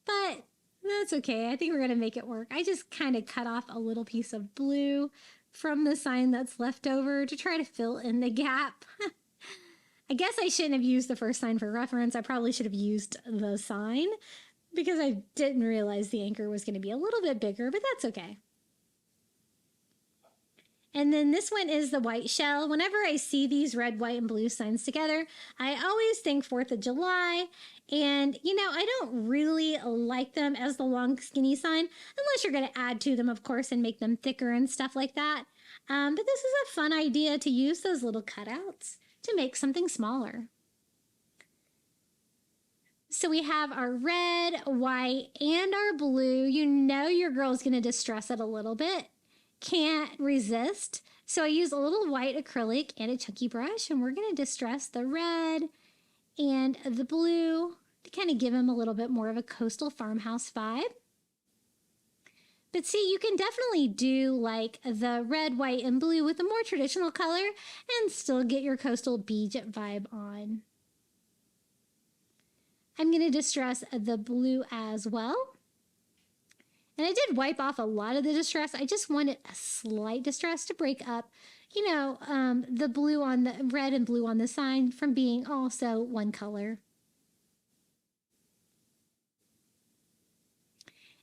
but that's okay. I think we're going to make it work. I just kind of cut off a little piece of blue from the sign that's left over to try to fill in the gap. I guess I shouldn't have used the first sign for reference. I probably should have used the sign, because I didn't realize the anchor was going to be a little bit bigger, but that's okay. And then this one is the white shell. Whenever I see these red, white, and blue signs together, I always think 4th of July. And, you know, I don't really like them as the long, skinny sign, unless you're going to add to them, of course, and make them thicker and stuff like that. But this is a fun idea to use those little cutouts to make something smaller. So we have our red, white, and our blue. You know your girl's going to distress it a little bit. Can't resist. So I use a little white acrylic and a chunky brush, and we're going to distress the red and the blue to kind of give them a little bit more of a coastal farmhouse vibe. But see, you can definitely do like the red, white, and blue with a more traditional color and still get your coastal beach vibe on. I'm going to distress the blue as well. And I did wipe off a lot of the distress. I just wanted a slight distress to break up, you know, the blue on the red and blue on the sign from being also one color.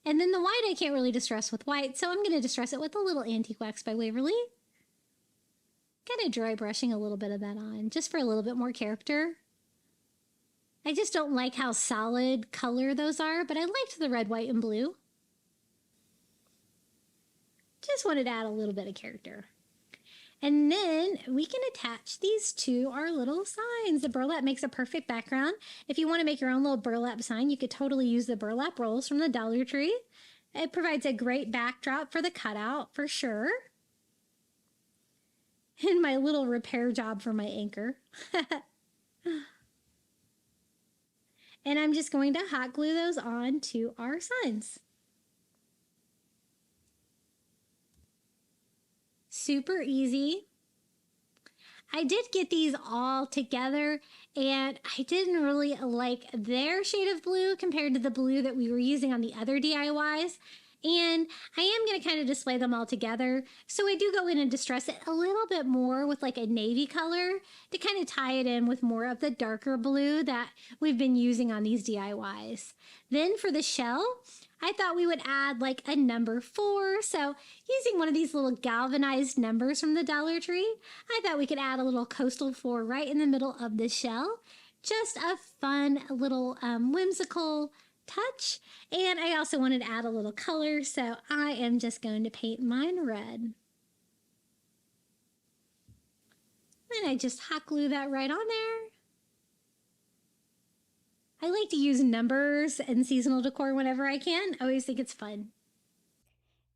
And then the white I can't really distress with white, so I'm going to distress it with a little Antique Wax by Waverly. Kind of dry brushing a little bit of that on, just for a little bit more character. I just don't like how solid color those are, but I liked the red, white, and blue. Just wanted to add a little bit of character. And then we can attach these to our little signs. The burlap makes a perfect background. If you want to make your own little burlap sign, you could totally use the burlap rolls from the Dollar Tree. It provides a great backdrop for the cutout for sure. And my little repair job for my anchor. And I'm just going to hot glue those on to our signs. Super easy. I did get these all together and I didn't really like their shade of blue compared to the blue that we were using on the other DIYs. And I am going to kind of display them all together. So I do go in and distress it a little bit more with like a navy color to kind of tie it in with more of the darker blue that we've been using on these DIYs. Then for the shell, I thought we would add like a number 4. So using one of these little galvanized numbers from the Dollar Tree, I thought we could add a little coastal 4 right in the middle of the shell. Just a fun little whimsical touch. And I also wanted to add a little color, so I am just going to paint mine red. And I just hot glue that right on there. I like to use numbers and seasonal decor whenever I can. I always think it's fun.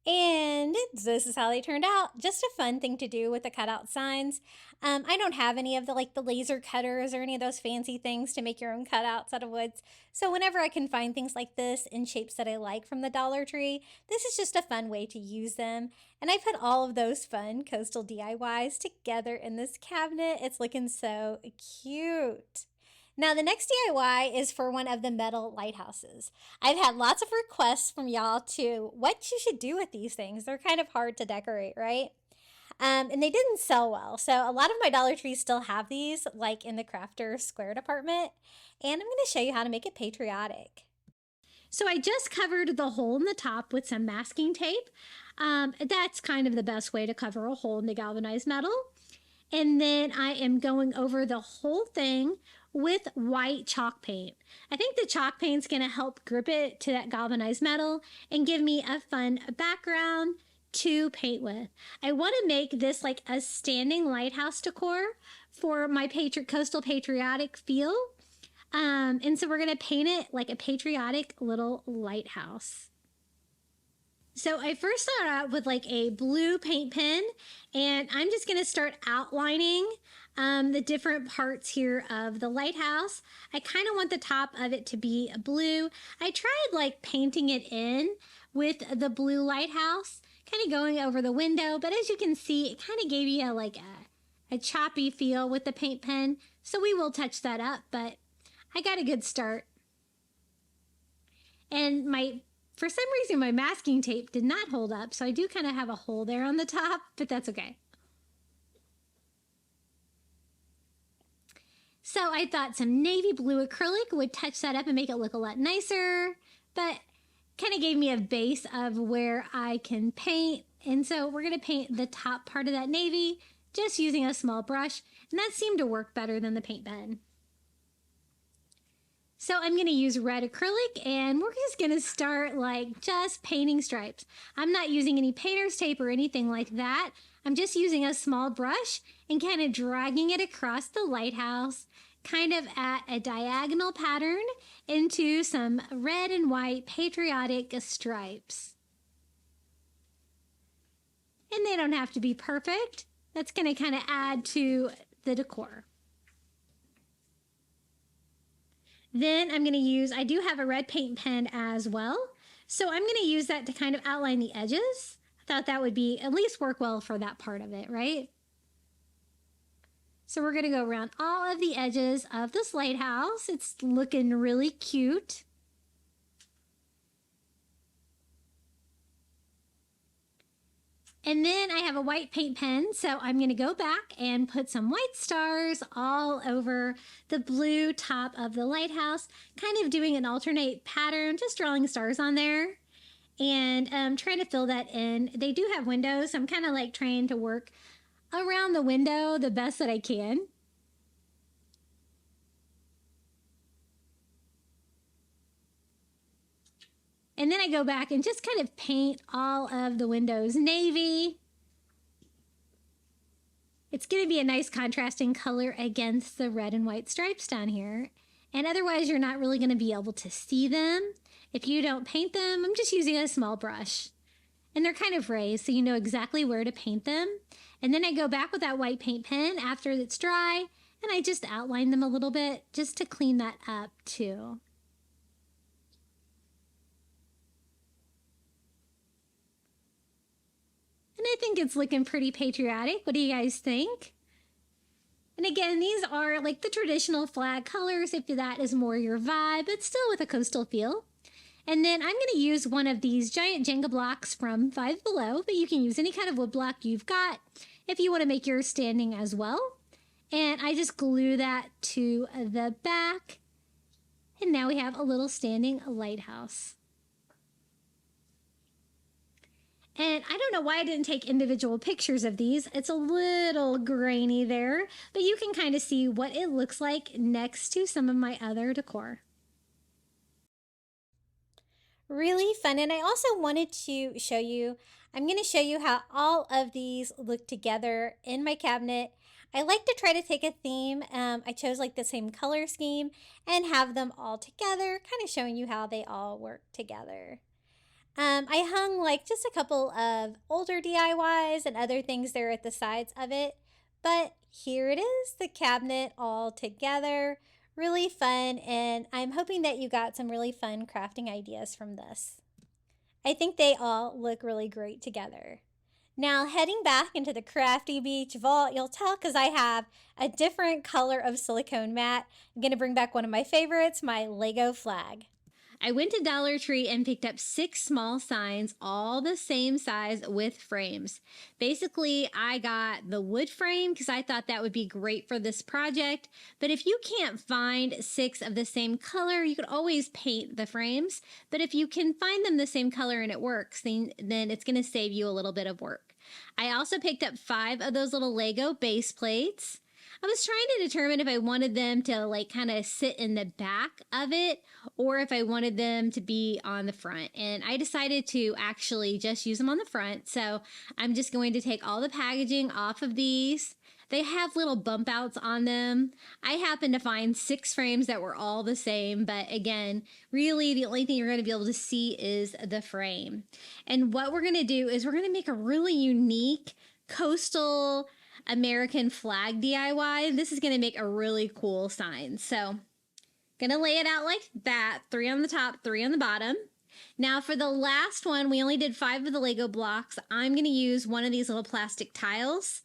And this is how they turned out. Just a fun thing to do with the cutout signs. I don't have any of the laser cutters or any of those fancy things to make your own cutouts out of woods. So whenever I can find things like this in shapes that I like from the Dollar Tree, this is just a fun way to use them. And I put all of those fun coastal DIYs together in this cabinet. It's looking so cute. Now, the next DIY is for one of the metal lighthouses. I've had lots of requests from y'all to what you should do with these things. They're kind of hard to decorate, right? And they didn't sell well. So a lot of my Dollar Trees still have these, like in the crafter square department. And I'm going to show you how to make it patriotic. So I just covered the hole in the top with some masking tape. That's kind of the best way to cover a hole in the galvanized metal. And then I am going over the whole thing with white chalk paint. I think the chalk paint's going to help grip it to that galvanized metal and give me a fun background to paint with. I want to make this like a standing lighthouse decor for my coastal patriotic feel. And so we're going to paint it like a patriotic little lighthouse. So I first start out with like a blue paint pen, and I'm just going to start outlining the different parts here of the lighthouse. I kind of want the top of it to be blue. I tried like painting it in with the blue lighthouse, kind of going over the window, but as you can see, it kind of gave you a choppy feel with the paint pen. So we will touch that up, but I got a good start. And for some reason, my masking tape did not hold up, so I do kind of have a hole there on the top, but that's okay. So I thought some navy blue acrylic would touch that up and make it look a lot nicer, but kind of gave me a base of where I can paint And so we're going to paint the top part of that navy just using a small brush. And that seemed to work better than the paint pen. So I'm going to use red acrylic, and we're just going to start like just painting stripes. I'm not using any painter's tape or anything like that. I'm just using a small brush and kind of dragging it across the lighthouse, kind of at a diagonal pattern into some red and white patriotic stripes. And they don't have to be perfect. That's going to kind of add to the decor. Then I'm going to use, I do have a red paint pen as well. So I'm going to use that to kind of outline the edges. I thought that would be at least work well for that part of it, right? So we're going to go around all of the edges of this lighthouse. It's looking really cute. And then I have a white paint pen, so I'm going to go back and put some white stars all over the blue top of the lighthouse, kind of doing an alternate pattern, just drawing stars on there and trying to fill that in. They do have windows, so I'm kind of like trying to work around the window the best that I can. And then I go back and just kind of paint all of the windows navy. It's going to be a nice contrasting color against the red and white stripes down here. And otherwise, you're not really going to be able to see them. If you don't paint them, I'm just using a small brush. And they're kind of raised, so you know exactly where to paint them. And then I go back with that white paint pen after it's dry, and I just outline them a little bit just to clean that up too. And I think it's looking pretty patriotic. What do you guys think? And again, these are like the traditional flag colors if that is more your vibe, but still with a coastal feel. And then I'm going to use one of these giant Jenga blocks from Five Below, but you can use any kind of wood block you've got if you want to make yours standing as well. And I just glue that to the back. And now we have a little standing lighthouse. And I don't know why I didn't take individual pictures of these. It's a little grainy there, but you can kind of see what it looks like next to some of my other decor. Really fun. And I also wanted to show you, I'm going to show you how all of these look together in my cabinet. I like to try to take a theme. I chose like the same color scheme and have them all together, kind of showing you how they all work together. I hung like just a couple of older DIYs and other things there at the sides of it. But here it is, the cabinet all together. Really fun, and I'm hoping that you got some really fun crafting ideas from this. I think they all look really great together. Now heading back into the Crafty Beach vault, you'll tell because I have a different color of silicone mat. I'm going to bring back one of my favorites, my Lego flag. I went to Dollar Tree and picked up 6 small signs, all the same size with frames. Basically, I got the wood frame because I thought that would be great for this project. But if you can't find 6 of the same color, you could always paint the frames. But if you can find them the same color and it works, then it's going to save you a little bit of work. I also picked up 5 of those little Lego base plates. I was trying to determine if I wanted them to like kind of sit in the back of it or if I wanted them to be on the front. And I decided to actually just use them on the front. So I'm just going to take all the packaging off of these. They have little bump outs on them. I happened to find 6 frames that were all the same. But again, really the only thing you're going to be able to see is the frame. And what we're going to do is we're going to make a really unique coastal American flag DIY. This is going to make a really cool sign. So gonna lay it out like that, 3 on the top, 3 on the bottom. Now for the last one, we only did 5 of the Lego blocks. I'm gonna use one of these little plastic tiles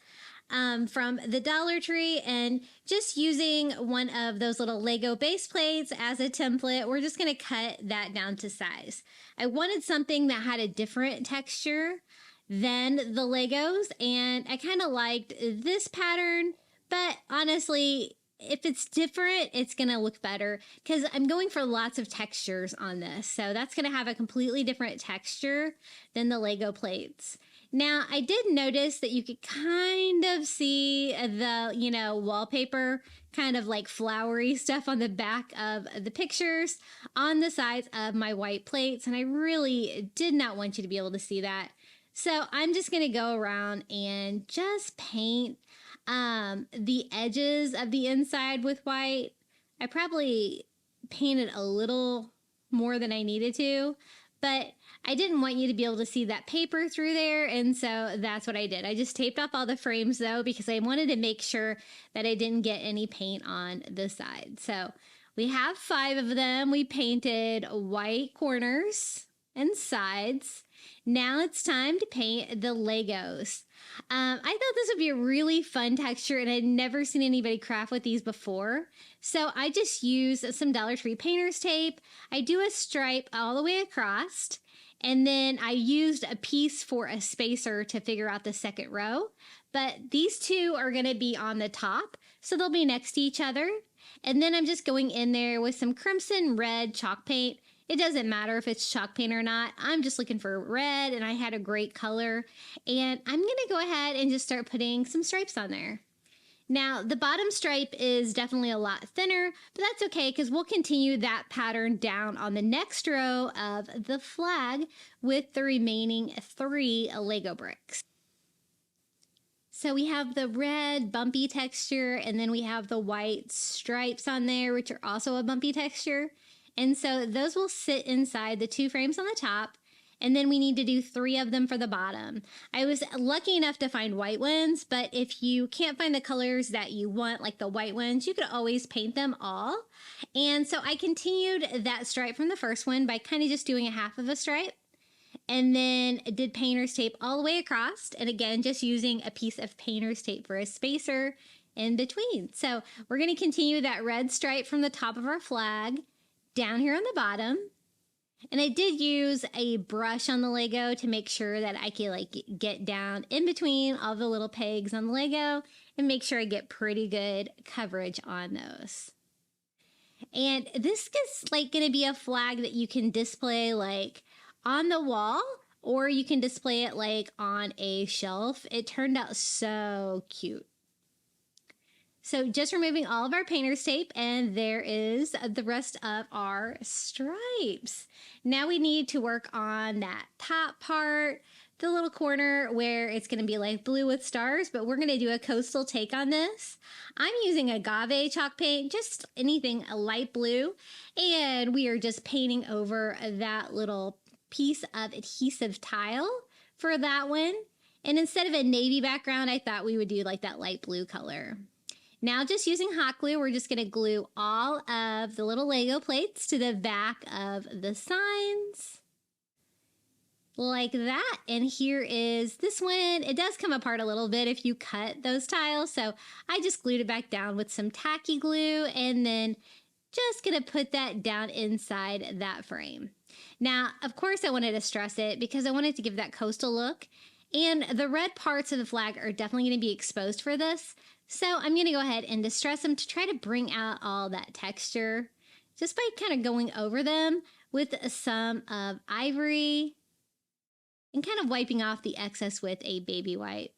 from the Dollar Tree, and just using one of those little Lego base plates as a template, we're just gonna cut that down to size. I wanted something that had a different texture than the Legos, and I kind of liked this pattern, but honestly, if it's different, it's gonna look better because I'm going for lots of textures on this. So that's gonna have a completely different texture than the Lego plates. Now, I did notice that you could kind of see the, wallpaper, kind of like flowery stuff on the back of the pictures on the sides of my white plates. And I really did not want you to be able to see that. So I'm just going to go around and just paint the edges of the inside with white. I probably painted a little more than I needed to, but I didn't want you to be able to see that paper through there, and so that's what I did. I just taped off all the frames, though, because I wanted to make sure that I didn't get any paint on the side. So we have 5 of them. We painted white corners and sides. Now it's time to paint the Legos. I thought this would be a really fun texture, and I'd never seen anybody craft with these before. So I just used some Dollar Tree painter's tape. I do a stripe all the way across, and then I used a piece for a spacer to figure out the second row. But these 2 are going to be on the top, so they'll be next to each other. And then I'm just going in there with some crimson red chalk paint. It doesn't matter if it's chalk paint or not. I'm just looking for red, and I had a great color. And I'm going to go ahead and just start putting some stripes on there. Now, the bottom stripe is definitely a lot thinner, but that's okay because we'll continue that pattern down on the next row of the flag with the remaining 3 Lego bricks. So we have the red bumpy texture, and then we have the white stripes on there, which are also a bumpy texture. And so those will sit inside the 2 frames on the top, and then we need to do 3 of them for the bottom. I was lucky enough to find white ones, but if you can't find the colors that you want, like the white ones, you could always paint them all. And so I continued that stripe from the first one by kind of just doing a half of a stripe, and then did painter's tape all the way across, and again, just using a piece of painter's tape for a spacer in between. So we're going to continue that red stripe from the top of our flag down here on the bottom. And I did use a brush on the Lego to make sure that I could get down in between all the little pegs on the Lego and make sure I get pretty good coverage on those. And this is going to be a flag that you can display on the wall, or you can display it on a shelf. It turned out so cute. So just removing all of our painter's tape, and there is the rest of our stripes. Now we need to work on that top part, the little corner where it's going to be blue with stars, but we're going to do a coastal take on this. I'm using agave chalk paint, just anything a light blue, and we are just painting over that little piece of adhesive tile for that one. And instead of a navy background, I thought we would do that light blue color. Now, just using hot glue, we're just going to glue all of the little Lego plates to the back of the signs. Like that. And here is this one. It does come apart a little bit if you cut those tiles. So I just glued it back down with some tacky glue, and then just going to put that down inside that frame. Now, of course, I wanted to stress it because I wanted to give that coastal look. And the red parts of the flag are definitely going to be exposed for this. So I'm going to go ahead and distress them to try to bring out all that texture just by kind of going over them with some of ivory and kind of wiping off the excess with a baby wipe.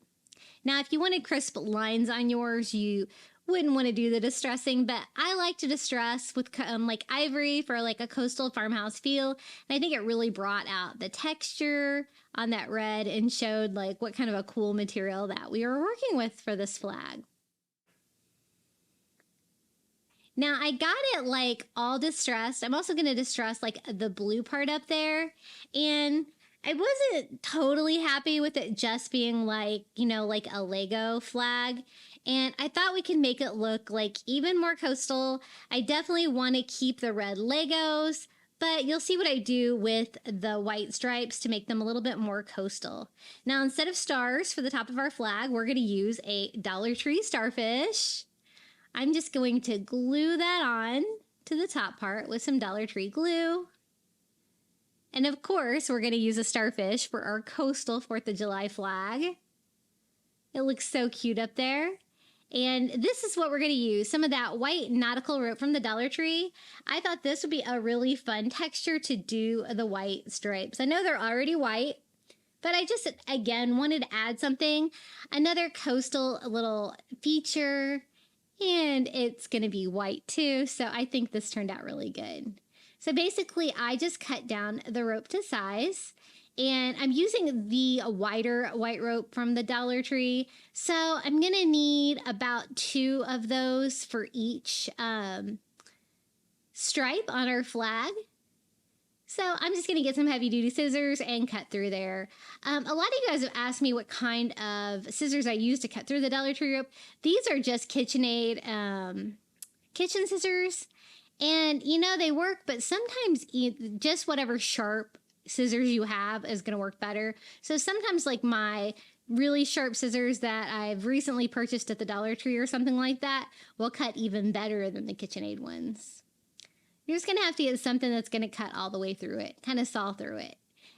Now, if you wanted crisp lines on yours, you wouldn't want to do the distressing, but I like to distress with ivory for a coastal farmhouse feel. And I think it really brought out the texture on that red and showed what kind of a cool material that we were working with for this flag. Now I got it all distressed. I'm also going to distress the blue part up there, and I wasn't totally happy with it just being a Lego flag. And I thought we could make it look even more coastal. I definitely want to keep the red Legos, but you'll see what I do with the white stripes to make them a little bit more coastal. Now, instead of stars for the top of our flag, we're going to use a Dollar Tree starfish. I'm just going to glue that on to the top part with some Dollar Tree glue. And of course, we're going to use a starfish for our coastal 4th of July flag. It looks so cute up there. And this is what we're going to use, some of that white nautical rope from the Dollar Tree. I thought this would be a really fun texture to do the white stripes. I know they're already white, But I just, again, wanted to add something, another coastal little feature, and it's going to be white too. So I think this turned out really good. So basically, I just cut down the rope to size, and I'm using the wider white rope from the Dollar Tree. So I'm going to need about 2 of those for each stripe on our flag. So I'm just going to get some heavy duty scissors and cut through there. A lot of you guys have asked me what kind of scissors I use to cut through the Dollar Tree rope. These are just KitchenAid kitchen scissors. And, you know, they work, but sometimes just whatever sharp scissors you have is going to work better. So sometimes like my really sharp scissors that I've recently purchased at the Dollar Tree or something like that will cut even better than the KitchenAid ones. You're just going to have to get something that's going to cut all the way through it, kind of saw through it.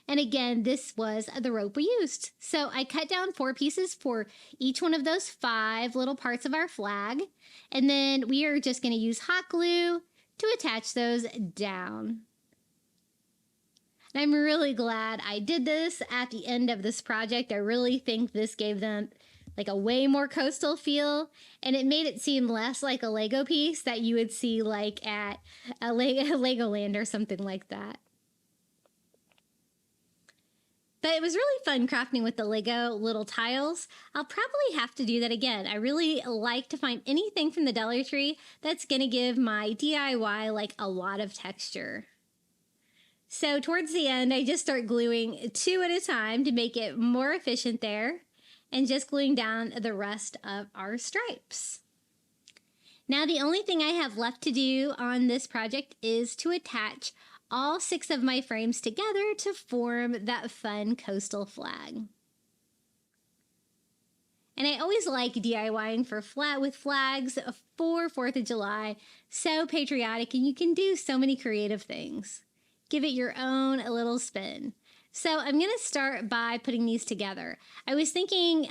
And again, this was the rope we used. So I cut down 4 pieces for each one of those 5 little parts of our flag. And then we are just going to use hot glue to attach those down. And I'm really glad I did this at the end of this project. I really think this gave them like a way more coastal feel, and it made it seem less like a Lego piece that you would see like at a Legoland or something like that. But it was really fun crafting with the Lego little tiles. I'll probably have to do that again. I really like to find anything from the Dollar Tree that's gonna give my DIY like a lot of texture. So towards the end, I just start gluing 2 at a time to make it more efficient there, and just gluing down the rest of our stripes. Now the only thing I have left to do on this project is to attach all 6 of my frames together to form that fun coastal flag. And I always like DIYing with flags for 4th of July. So patriotic, and you can do so many creative things. Give it your own little spin. So I'm going to start by putting these together. I was thinking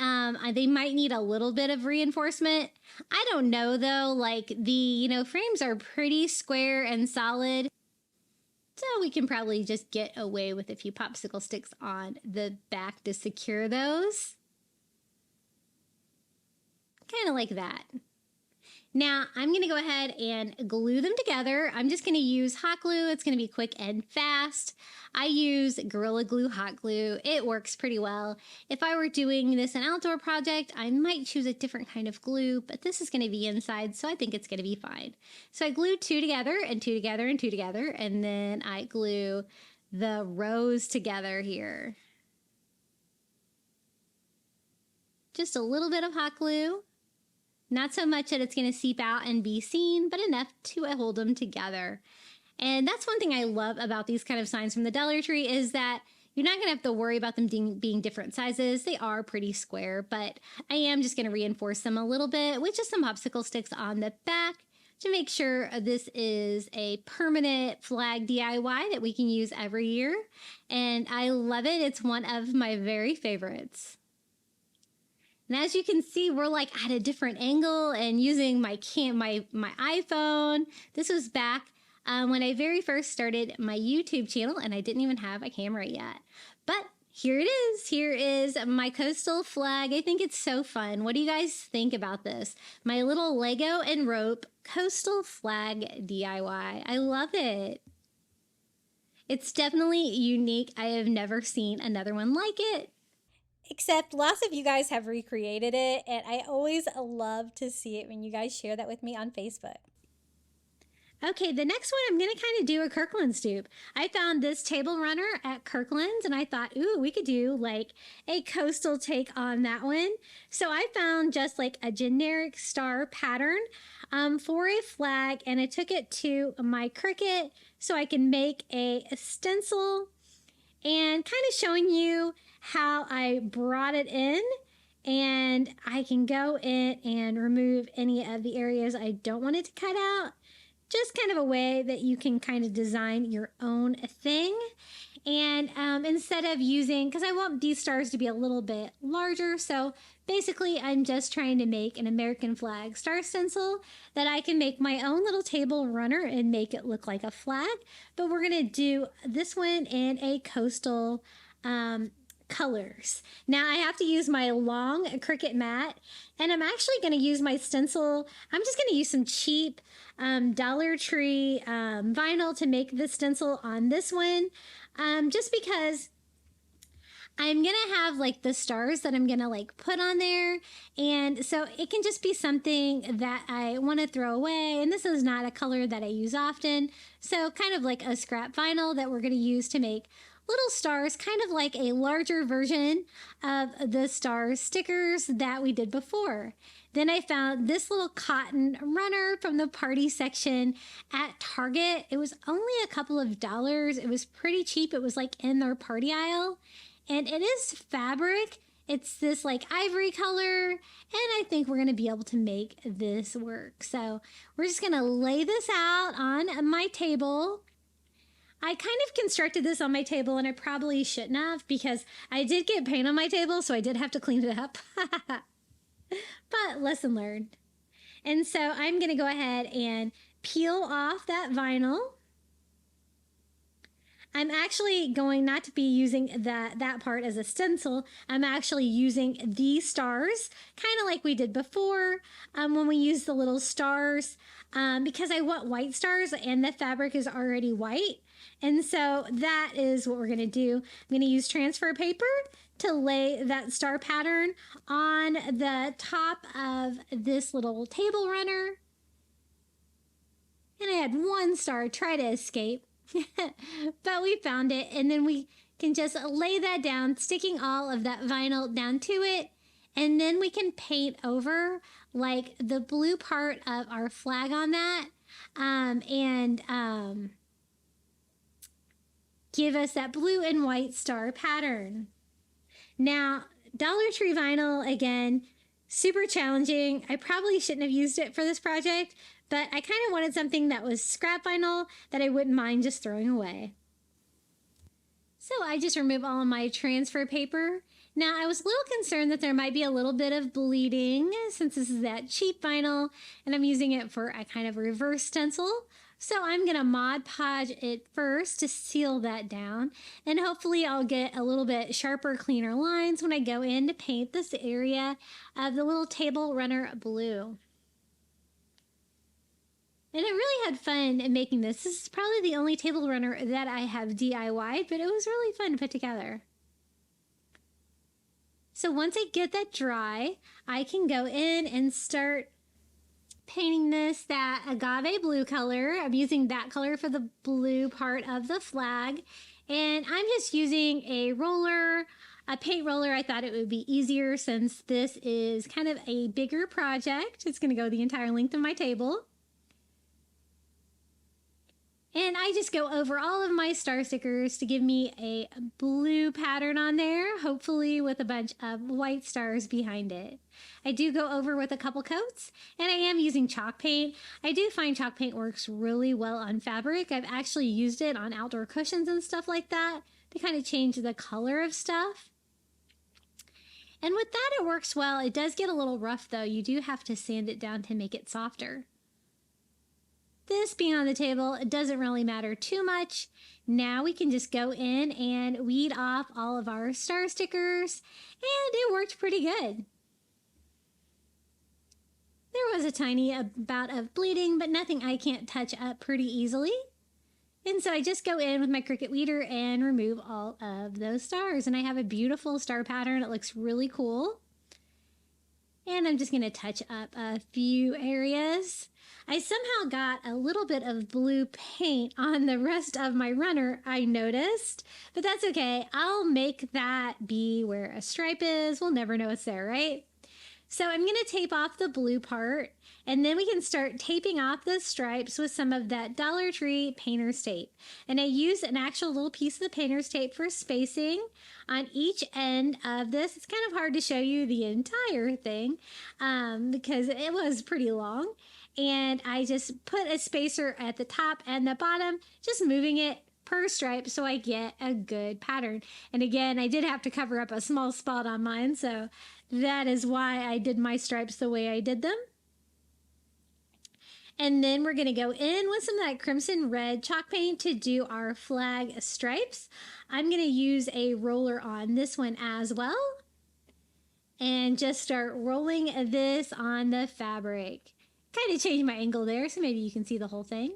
they might need a little bit of reinforcement. I don't know though, like the, frames are pretty square and solid. So we can probably just get away with a few popsicle sticks on the back to secure those. Kind of like that. Now, I'm going to go ahead and glue them together. I'm just going to use hot glue. It's going to be quick and fast. I use Gorilla Glue hot glue. It works pretty well. If I were doing this an outdoor project, I might choose a different kind of glue, but this is going to be inside, so I think it's going to be fine. So I glue 2 together and 2 together and 2 together, and then I glue the rows together here. Just a little bit of hot glue. Not so much that it's going to seep out and be seen, but enough to hold them together. And that's one thing I love about these kind of signs from the Dollar Tree is that you're not going to have to worry about them being different sizes. They are pretty square, but I am just going to reinforce them a little bit with just some popsicle sticks on the back to make sure this is a permanent flag DIY that we can use every year. And I love it. It's one of my very favorites. And as you can see, we're like at a different angle and using my iPhone. This was back when I very first started my YouTube channel and I didn't even have a camera yet. But here it is. Here is my coastal flag. I think it's so fun. What do you guys think about this? My little Lego and rope coastal flag DIY. I love it. It's definitely unique. I have never seen another one like it. Except lots of you guys have recreated it, and I always love to see it when you guys share that with me on Facebook. Okay, the next one I'm going to kind of do a Kirkland's dupe. I found this table runner at Kirkland's, and I thought, ooh, we could do like a coastal take on that one. So I found just like a generic star pattern for a flag, and I took it to my Cricut so I can make a stencil and kind of showing you how I brought it in, and I can go in and remove any of the areas I don't want it to cut out. Just kind of a way that you can kind of design your own thing. And instead of using, because I want these stars to be a little bit larger, so basically I'm just trying to make an American flag star stencil that I can make my own little table runner and make it look like a flag. But we're going to do this one in a coastal colors. Now I have to use my long Cricut mat, and I'm actually going to use my stencil. I'm just going to use some cheap Dollar Tree vinyl to make the stencil on this one, just because I'm going to have like the stars that I'm going to like put on there. And so it can just be something that I want to throw away. And this is not a color that I use often. So kind of like a scrap vinyl that we're going to use to make little stars, kind of like a larger version of the star stickers that we did before. Then I found this little cotton runner from the party section at Target. It was only a couple of dollars. It was pretty cheap. It was like in their party aisle. And it is fabric. It's this like ivory color. And I think we're going to be able to make this work. So we're just going to lay this out on my table. I kind of constructed this on my table, and I probably shouldn't have because I did get paint on my table, so I did have to clean it up. But lesson learned. And so I'm going to go ahead and peel off that vinyl. I'm actually going not to be using that part as a stencil. I'm actually using these stars, kind of like we did before when we used the little stars, because I want white stars and the fabric is already white. And so that is what we're going to do. I'm going to use transfer paper to lay that star pattern on the top of this little table runner. And I had one star try to escape. But we found it, and then we can just lay that down, sticking all of that vinyl down to it, and then we can paint over like the blue part of our flag on that, and give us that blue and white star pattern. Now, Dollar Tree vinyl, again, super challenging. I probably shouldn't have used it for this project, but I kind of wanted something that was scrap vinyl that I wouldn't mind just throwing away. So I just removed all of my transfer paper. Now I was a little concerned that there might be a little bit of bleeding since this is that cheap vinyl and I'm using it for a kind of reverse stencil. So I'm going to Mod Podge it first to seal that down, and hopefully I'll get a little bit sharper, cleaner lines when I go in to paint this area of the little table runner blue. And I really had fun in making this. This is probably the only table runner that I have DIY'd, but it was really fun to put together. So once I get that dry, I can go in and start painting that agave blue color. I'm using that color for the blue part of the flag. And I'm just using a roller, a paint roller. I thought it would be easier since this is kind of a bigger project. It's going to go the entire length of my table. And I just go over all of my star stickers to give me a blue pattern on there, hopefully with a bunch of white stars behind it. I do go over with a couple coats, and I am using chalk paint. I do find chalk paint works really well on fabric. I've actually used it on outdoor cushions and stuff like that to kind of change the color of stuff. And with that, it works well. It does get a little rough, though. You do have to sand it down to make it softer. This being on the table, it doesn't really matter too much. Now we can just go in and weed off all of our star stickers, and it worked pretty good. There was a tiny bout of bleeding, but nothing I can't touch up pretty easily. And so I just go in with my Cricut weeder and remove all of those stars. And I have a beautiful star pattern. It looks really cool. And I'm just going to touch up a few areas. I somehow got a little bit of blue paint on the rest of my runner, I noticed. But that's okay. I'll make that be where a stripe is. We'll never know it's there, right? So I'm going to tape off the blue part, and then we can start taping off the stripes with some of that Dollar Tree painter's tape. And I use an actual little piece of the painter's tape for spacing on each end of this. It's kind of hard to show you the entire thing because it was pretty long. And I just put a spacer at the top and the bottom, just moving it per stripe so I get a good pattern. And again, I did have to cover up a small spot on mine, so that is why I did my stripes the way I did them. And then we're going to go in with some of that crimson red chalk paint to do our flag stripes. I'm going to use a roller on this one as well. And just start rolling this on the fabric. Kind of change my angle there so maybe you can see the whole thing.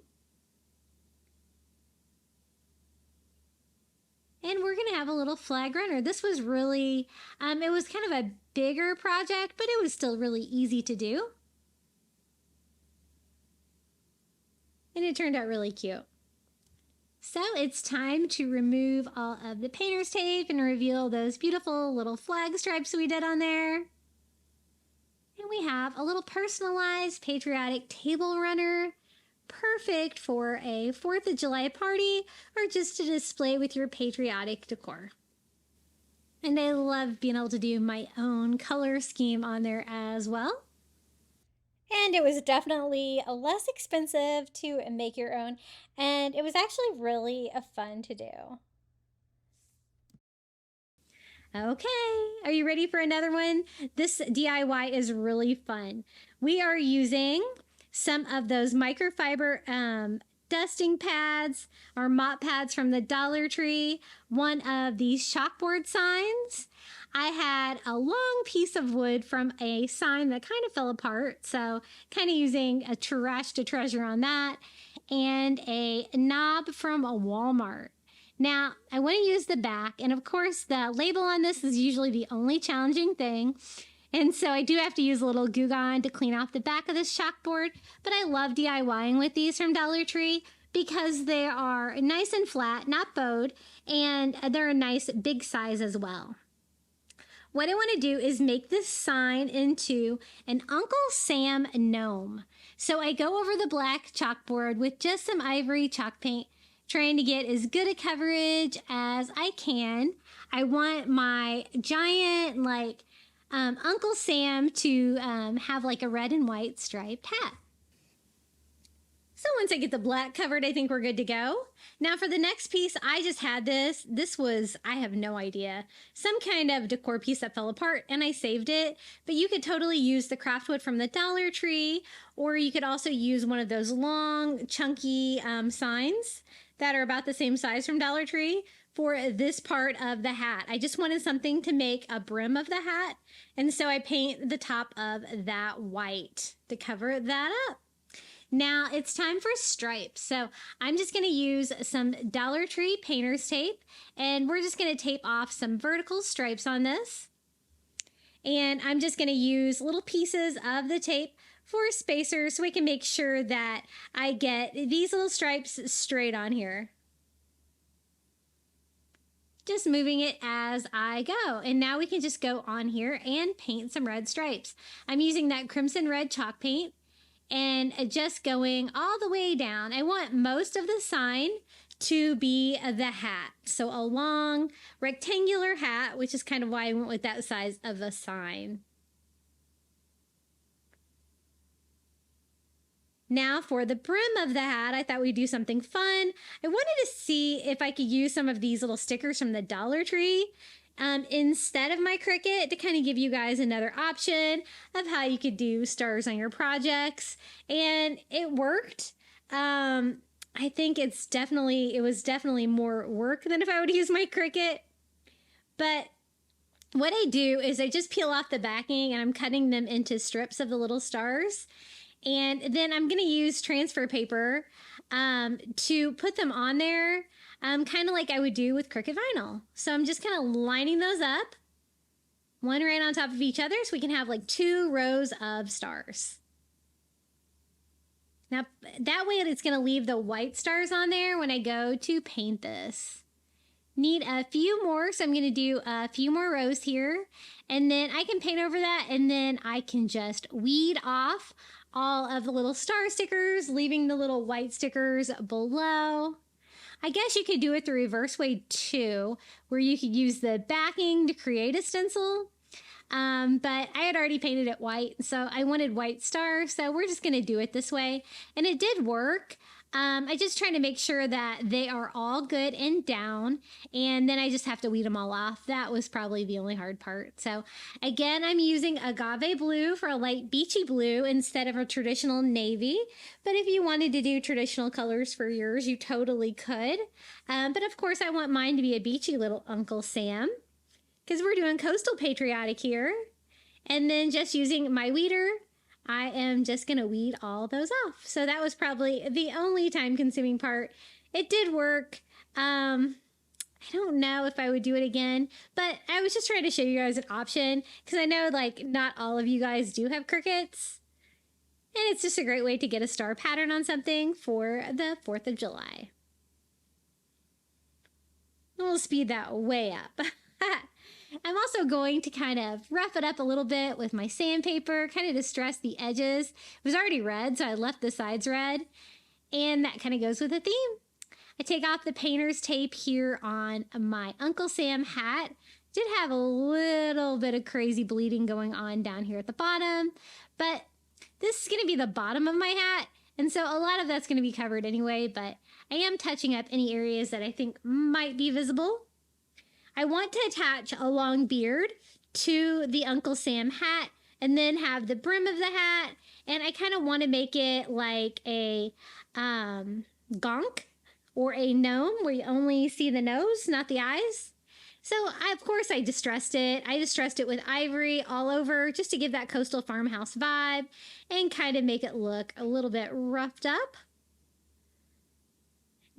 And we're going to have a little flag runner. This was really, it was kind of a bigger project, but it was still really easy to do. And it turned out really cute. So it's time to remove all of the painter's tape and reveal those beautiful little flag stripes we did on there. And we have a little personalized patriotic table runner. Perfect for a 4th of July party or just to display with your patriotic decor. And I love being able to do my own color scheme on there as well. And it was definitely less expensive to make your own, and it was actually really fun to do. Okay, are you ready for another one? This DIY is really fun. We are using some of those microfiber dusting pads or mop pads from the Dollar Tree, one of these chalkboard signs. I had a long piece of wood from a sign that kind of fell apart, so kind of using a trash to treasure on that, and a knob from a Walmart. Now, I want to use the back, and of course, the label on this is usually the only challenging thing. And so I do have to use a little Goo Gone to clean off the back of this chalkboard, but I love DIYing with these from Dollar Tree because they are nice and flat, not bowed, and they're a nice big size as well. What I want to do is make this sign into an Uncle Sam gnome. So I go over the black chalkboard with just some ivory chalk paint, trying to get as good a coverage as I can. I want my giant, Uncle Sam to have like a red and white striped hat. So once I get the black covered, I think we're good to go. Now for the next piece, I just had this. This was, I have no idea, some kind of decor piece that fell apart and I saved it. But you could totally use the craft wood from the Dollar Tree, or you could also use one of those long, chunky signs that are about the same size from Dollar Tree for this part of the hat. I just wanted something to make a brim of the hat, and so I paint the top of that white to cover that up. Now it's time for stripes. So I'm just going to use some Dollar Tree painter's tape, and we're just going to tape off some vertical stripes on this. And I'm just going to use little pieces of the tape for a spacer so we can make sure that I get these little stripes straight on here. Just moving it as I go. And now we can just go on here and paint some red stripes. I'm using that crimson red chalk paint and just going all the way down. I want most of the sign to be the hat. So a long rectangular hat, which is kind of why I went with that size of a sign. Now for the brim of the hat, I thought we'd do something fun. I wanted to see if I could use some of these little stickers from the Dollar Tree instead of my Cricut to kind of give you guys another option of how you could do stars on your projects. And it worked. I think it was definitely more work than if I would use my Cricut. But what I do is I just peel off the backing and I'm cutting them into strips of the little stars. And then I'm going to use transfer paper to put them on there, kind of like I would do with Cricut vinyl. So I'm just kind of lining those up, one right on top of each other, so we can have like 2 rows of stars. Now, that way it's going to leave the white stars on there when I go to paint this. Need a few more, so I'm going to do a few more rows here, and then I can paint over that, and then I can just weed off all of the little star stickers, leaving the little white stickers below. I guess you could do it the reverse way too, where you could use the backing to create a stencil. But I had already painted it white, so I wanted white stars, so we're just going to do it this way. And it did work. I just try to make sure that they are all good and down, and then I just have to weed them all off. That was probably the only hard part. So again, I'm using agave blue for a light beachy blue instead of a traditional navy. But if you wanted to do traditional colors for yours, you totally could. But of course, I want mine to be a beachy little Uncle Sam, because we're doing coastal patriotic here. And then just using my weeder, I am just going to weed all those off. So that was probably the only time-consuming part. It did work. I don't know if I would do it again, but I was just trying to show you guys an option, because I know like not all of you guys do have crickets. And it's just a great way to get a star pattern on something for the 4th of July. We'll speed that way up. I'm also going to kind of rough it up a little bit with my sandpaper, kind of distress the edges. It was already red, so I left the sides red, and that kind of goes with the theme. I take off the painter's tape here on my Uncle Sam hat. Did have a little bit of crazy bleeding going on down here at the bottom, but this is going to be the bottom of my hat, and so a lot of that's going to be covered anyway, but I am touching up any areas that I think might be visible. I want to attach a long beard to the Uncle Sam hat and then have the brim of the hat. And I kind of want to make it like a gonk or a gnome where you only see the nose, not the eyes. So of course I distressed it. I distressed it with ivory all over just to give that coastal farmhouse vibe and kind of make it look a little bit roughed up.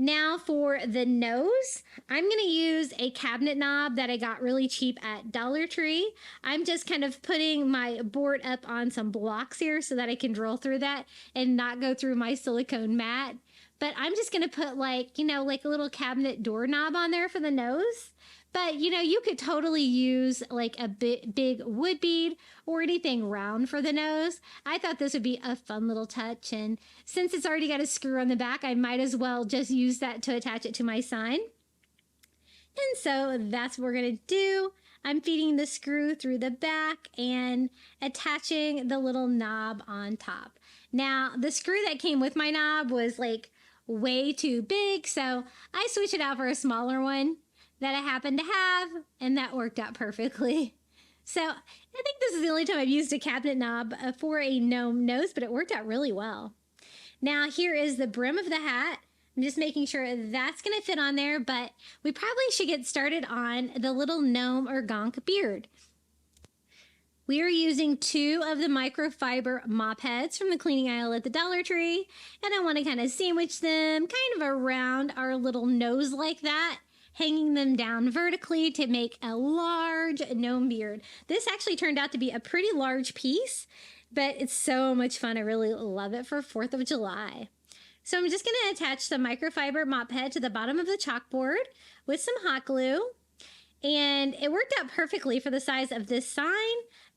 Now for the nose, I'm going to use a cabinet knob that I got really cheap at Dollar Tree. I'm just kind of putting my board up on some blocks here so that I can drill through that and not go through my silicone mat. But I'm just going to put like, like a little cabinet doorknob on there for the nose. But, you could totally use like a big wood bead or anything round for the nose. I thought this would be a fun little touch. And since it's already got a screw on the back, I might as well just use that to attach it to my sign. And so that's what we're going to do. I'm feeding the screw through the back and attaching the little knob on top. Now, the screw that came with my knob was like way too big, so I switched it out for a smaller one that I happened to have, and that worked out perfectly. So I think this is the only time I've used a cabinet knob for a gnome nose, but it worked out really well. Now here is the brim of the hat. I'm just making sure that's going to fit on there, but we probably should get started on the little gnome or gonk beard. We are using 2 of the microfiber mop heads from the cleaning aisle at the Dollar Tree, and I want to kind of sandwich them kind of around our little nose like that, hanging them down vertically to make a large gnome beard. This actually turned out to be a pretty large piece, but it's so much fun. I really love it for 4th of July. So I'm just going to attach the microfiber mop head to the bottom of the chalkboard with some hot glue. And it worked out perfectly for the size of this sign,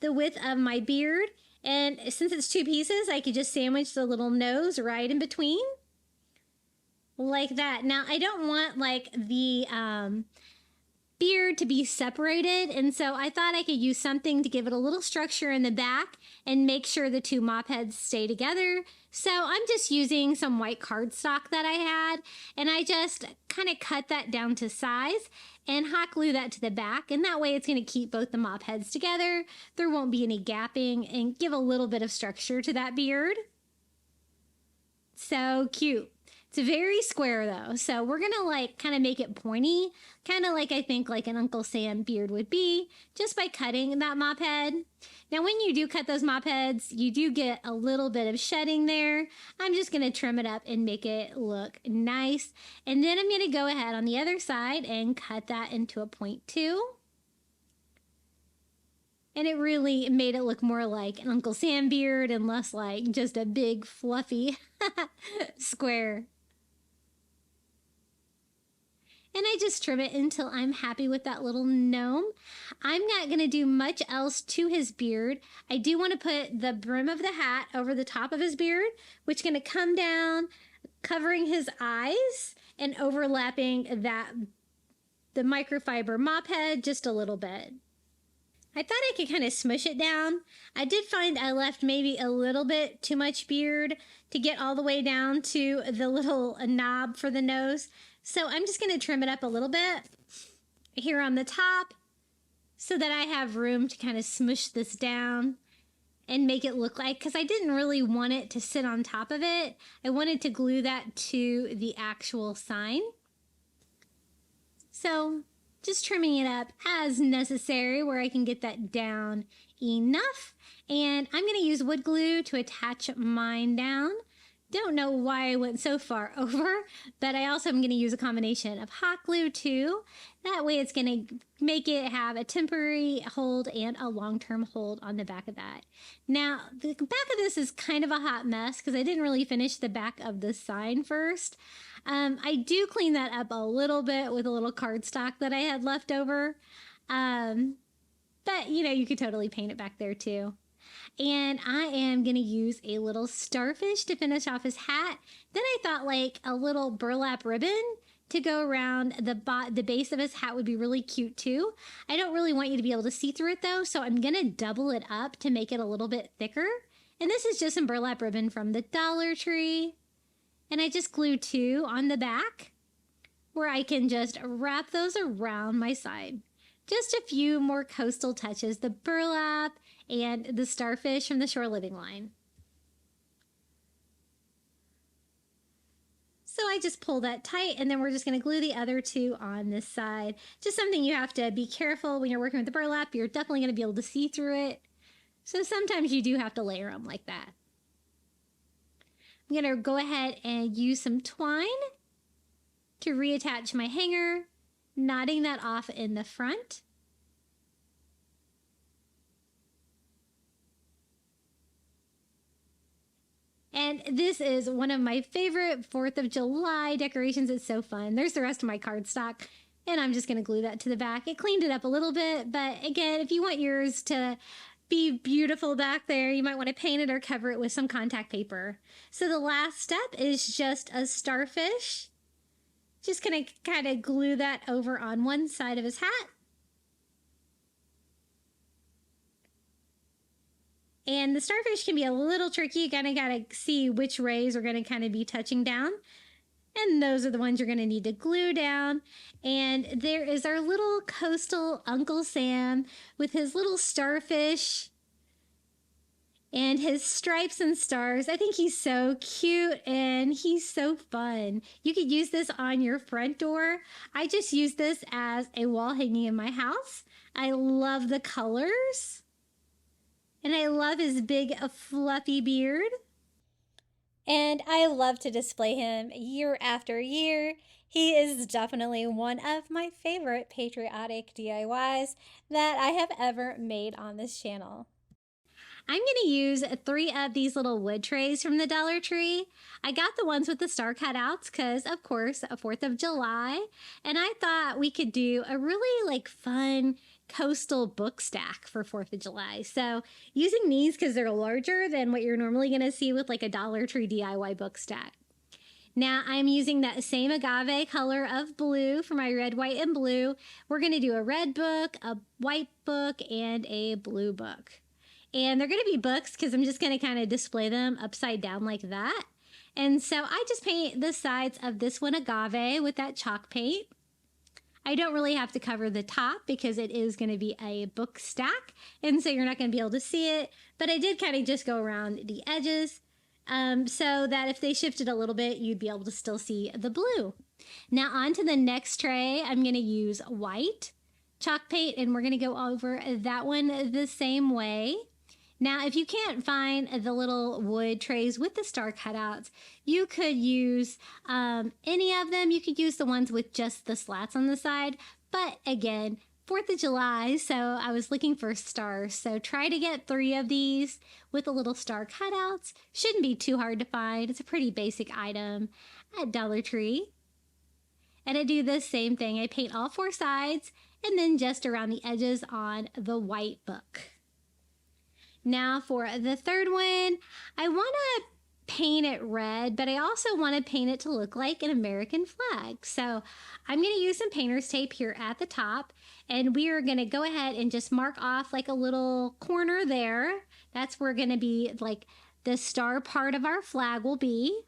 the width of my beard. And since it's 2 pieces, I could just sandwich the little nose right in between. Like that. Now, I don't want like the beard to be separated, and so I thought I could use something to give it a little structure in the back and make sure the 2 mop heads stay together. So I'm just using some white cardstock that I had, and I just kind of cut that down to size and hot glue that to the back, and that way it's going to keep both the mop heads together. There won't be any gapping and give a little bit of structure to that beard. So cute. It's very square though, so we're gonna like kind of make it pointy, kind of like I think like an Uncle Sam beard would be, just by cutting that mop head. Now when you do cut those mop heads, you do get a little bit of shedding there. I'm just gonna trim it up and make it look nice. And then I'm gonna go ahead on the other side and cut that into a point too. And it really made it look more like an Uncle Sam beard and less like just a big fluffy square. And I just trim it until I'm happy with that little gnome. I'm not going to do much else to his beard. I do want to put the brim of the hat over the top of his beard, which is going to come down, covering his eyes and overlapping the microfiber mop head just a little bit. I thought I could kind of smush it down. I did find I left maybe a little bit too much beard to get all the way down to the little knob for the nose. So I'm just going to trim it up a little bit here on the top so that I have room to kind of smush this down and make it look like, because I didn't really want it to sit on top of it. I wanted to glue that to the actual sign. So just trimming it up as necessary where I can get that down enough. And I'm going to use wood glue to attach mine down. Don't know why I went so far over, but I also am going to use a combination of hot glue too. That way it's going to make it have a temporary hold and a long-term hold on the back of that. Now, the back of this is kind of a hot mess because I didn't really finish the back of the sign first. I do clean that up a little bit with a little cardstock that I had left over. But, you know, you could totally paint it back there too. And I am going to use a little starfish to finish off his hat. Then I thought like a little burlap ribbon to go around the base of his hat would be really cute too. I don't really want you to be able to see through it though, so I'm going to double it up to make it a little bit thicker. And this is just some burlap ribbon from the Dollar Tree. And I just glue two on the back where I can just wrap those around my side. Just a few more coastal touches, the burlap and the starfish from the Shore Living line. So I just pull that tight, and then we're just going to glue the other two on this side. Just something you have to be careful when you're working with the burlap. You're definitely going to be able to see through it. So sometimes you do have to layer them like that. I'm going to go ahead and use some twine to reattach my hanger, knotting that off in the front. And this is one of my favorite 4th of July decorations. It's so fun. There's the rest of my cardstock, and I'm just going to glue that to the back. It cleaned it up a little bit, but again, if you want yours to be beautiful back there, you might want to paint it or cover it with some contact paper. So the last step is just a starfish. Just going to kind of glue that over on one side of his hat. And the starfish can be a little tricky. You kind of got to see which rays are going to kind of be touching down. And those are the ones you're going to need to glue down. And there is our little coastal Uncle Sam with his little starfish and his stripes and stars. I think he's so cute and he's so fun. You could use this on your front door. I just use this as a wall hanging in my house. I love the colors. And I love his big fluffy beard. And I love to display him year after year. He is definitely one of my favorite patriotic DIYs that I have ever made on this channel. I'm going to use 3 of these little wood trays from the Dollar Tree. I got the ones with the star cutouts because, of course, 4th of July. And I thought we could do a really fun coastal book stack for 4th of July. So using these because they're larger than what you're normally going to see with a Dollar Tree DIY book stack. Now I'm using that same agave color of blue for my red, white, and blue. We're going to do a red book, a white book, and a blue book. And they're going to be books because I'm just going to kind of display them upside down like that. And so I just paint the sides of this one agave with that chalk paint. I don't really have to cover the top because it is going to be a book stack. And so you're not going to be able to see it. But I did kind of just go around the edges so that if they shifted a little bit, you'd be able to still see the blue. Now on to the next tray, I'm going to use white chalk paint and we're going to go over that one the same way. Now, if you can't find the little wood trays with the star cutouts, you could use any of them. You could use the ones with just the slats on the side. But again, 4th of July, so I was looking for stars. So try to get 3 of these with the little star cutouts. Shouldn't be too hard to find. It's a pretty basic item at Dollar Tree. And I do the same thing. I paint all 4 sides and then just around the edges on the white book. Now for the third one, I want to paint it red, but I also want to paint it to look like an American flag. So I'm going to use some painter's tape here at the top, and we are going to go ahead and just mark off like a little corner there. That's where going to be like the star part of our flag will be.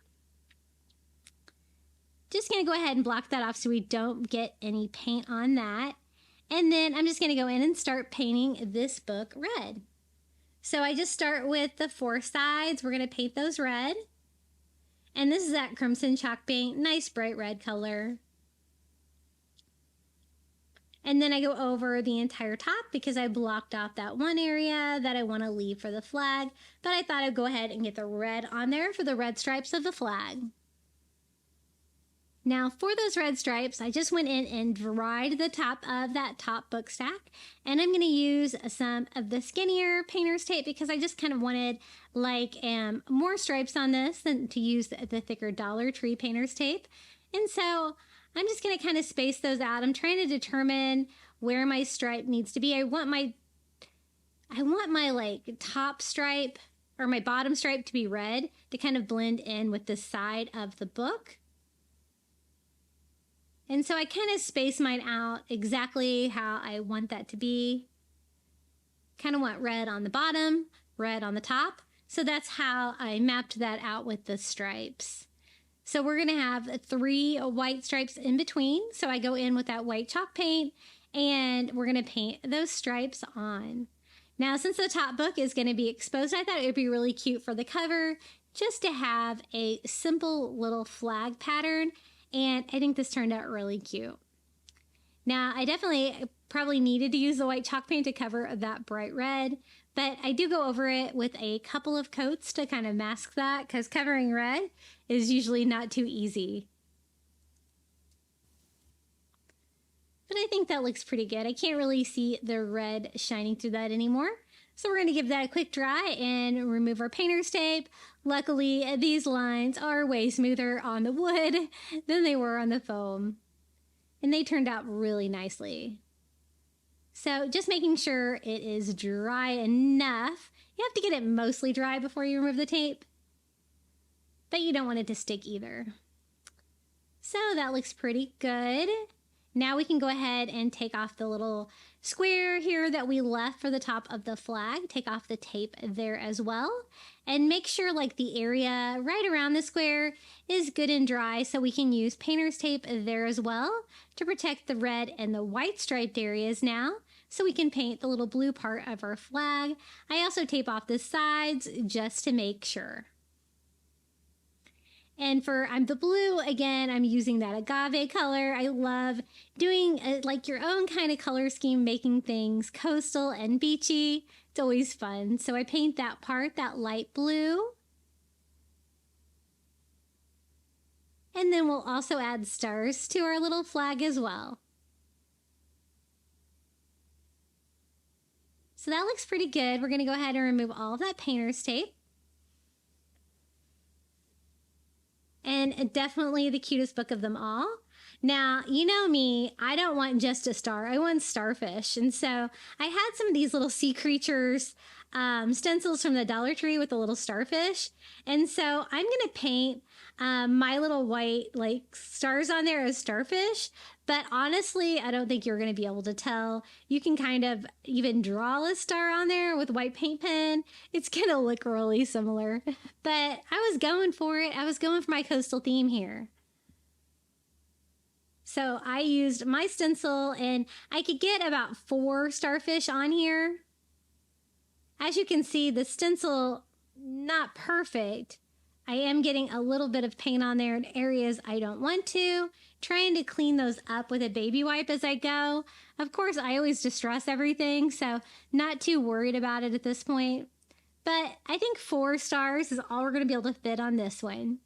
Just going to go ahead and block that off so we don't get any paint on that. And then I'm just going to go in and start painting this book red. So I just start with the 4 sides. We're going to paint those red. And this is that crimson chalk paint, nice bright red color. And then I go over the entire top because I blocked off that one area that I want to leave for the flag. But I thought I'd go ahead and get the red on there for the red stripes of the flag. Now for those red stripes, I just went in and dried the top of that top book stack, and I'm going to use some of the skinnier painter's tape because I just kind of wanted like more stripes on this than to use the thicker Dollar Tree painter's tape. And so I'm just going to kind of space those out. I'm trying to determine where my stripe needs to be. I want my like top stripe or my bottom stripe to be red to kind of blend in with the side of the book. And so I kind of space mine out exactly how I want that to be. Kind of want red on the bottom, red on the top. So that's how I mapped that out with the stripes. So we're going to have 3 white stripes in between. So I go in with that white chalk paint and we're going to paint those stripes on. Now, since the top book is going to be exposed, I thought it would be really cute for the cover just to have a simple little flag pattern. And I think this turned out really cute. Now, I definitely probably needed to use the white chalk paint to cover that bright red, but I do go over it with a couple of coats to kind of mask that because covering red is usually not too easy. But I think that looks pretty good. I can't really see the red shining through that anymore. So we're going to give that a quick dry and remove our painter's tape. Luckily, these lines are way smoother on the wood than they were on the foam. And they turned out really nicely. So just making sure it is dry enough. You have to get it mostly dry before you remove the tape. But you don't want it to stick either. So that looks pretty good. Now we can go ahead and take off the little square here that we left for the top of the flag. Take off the tape there as well. And make sure like the area right around the square is good and dry so we can use painter's tape there as well to protect the red and the white striped areas now so we can paint the little blue part of our flag. I also tape off the sides just to make sure. And for the blue, again, I'm using that agave color. I love doing like your own kind of color scheme, making things coastal and beachy. It's always fun. So I paint that part, that light blue. And then we'll also add stars to our little flag as well. So that looks pretty good. We're going to go ahead and remove all of that painter's tape. And definitely the cutest book of them all. Now, you know me, I don't want just a star. I want starfish. And so I had some of these little sea creatures stencils from the Dollar Tree with the little starfish. And so I'm going to paint my little white like stars on there as starfish. But honestly, I don't think you're going to be able to tell. You can kind of even draw a star on there with a white paint pen. It's going to look really similar. But I was going for it. I was going for my coastal theme here. So I used my stencil and I could get about 4 starfish on here. As you can see, the stencil, not perfect. I am getting a little bit of paint on there in areas I don't want to. Trying to clean those up with a baby wipe as I go. Of course, I always distress everything, so not too worried about it at this point. But I think 4 stars is all we're going to be able to fit on this one.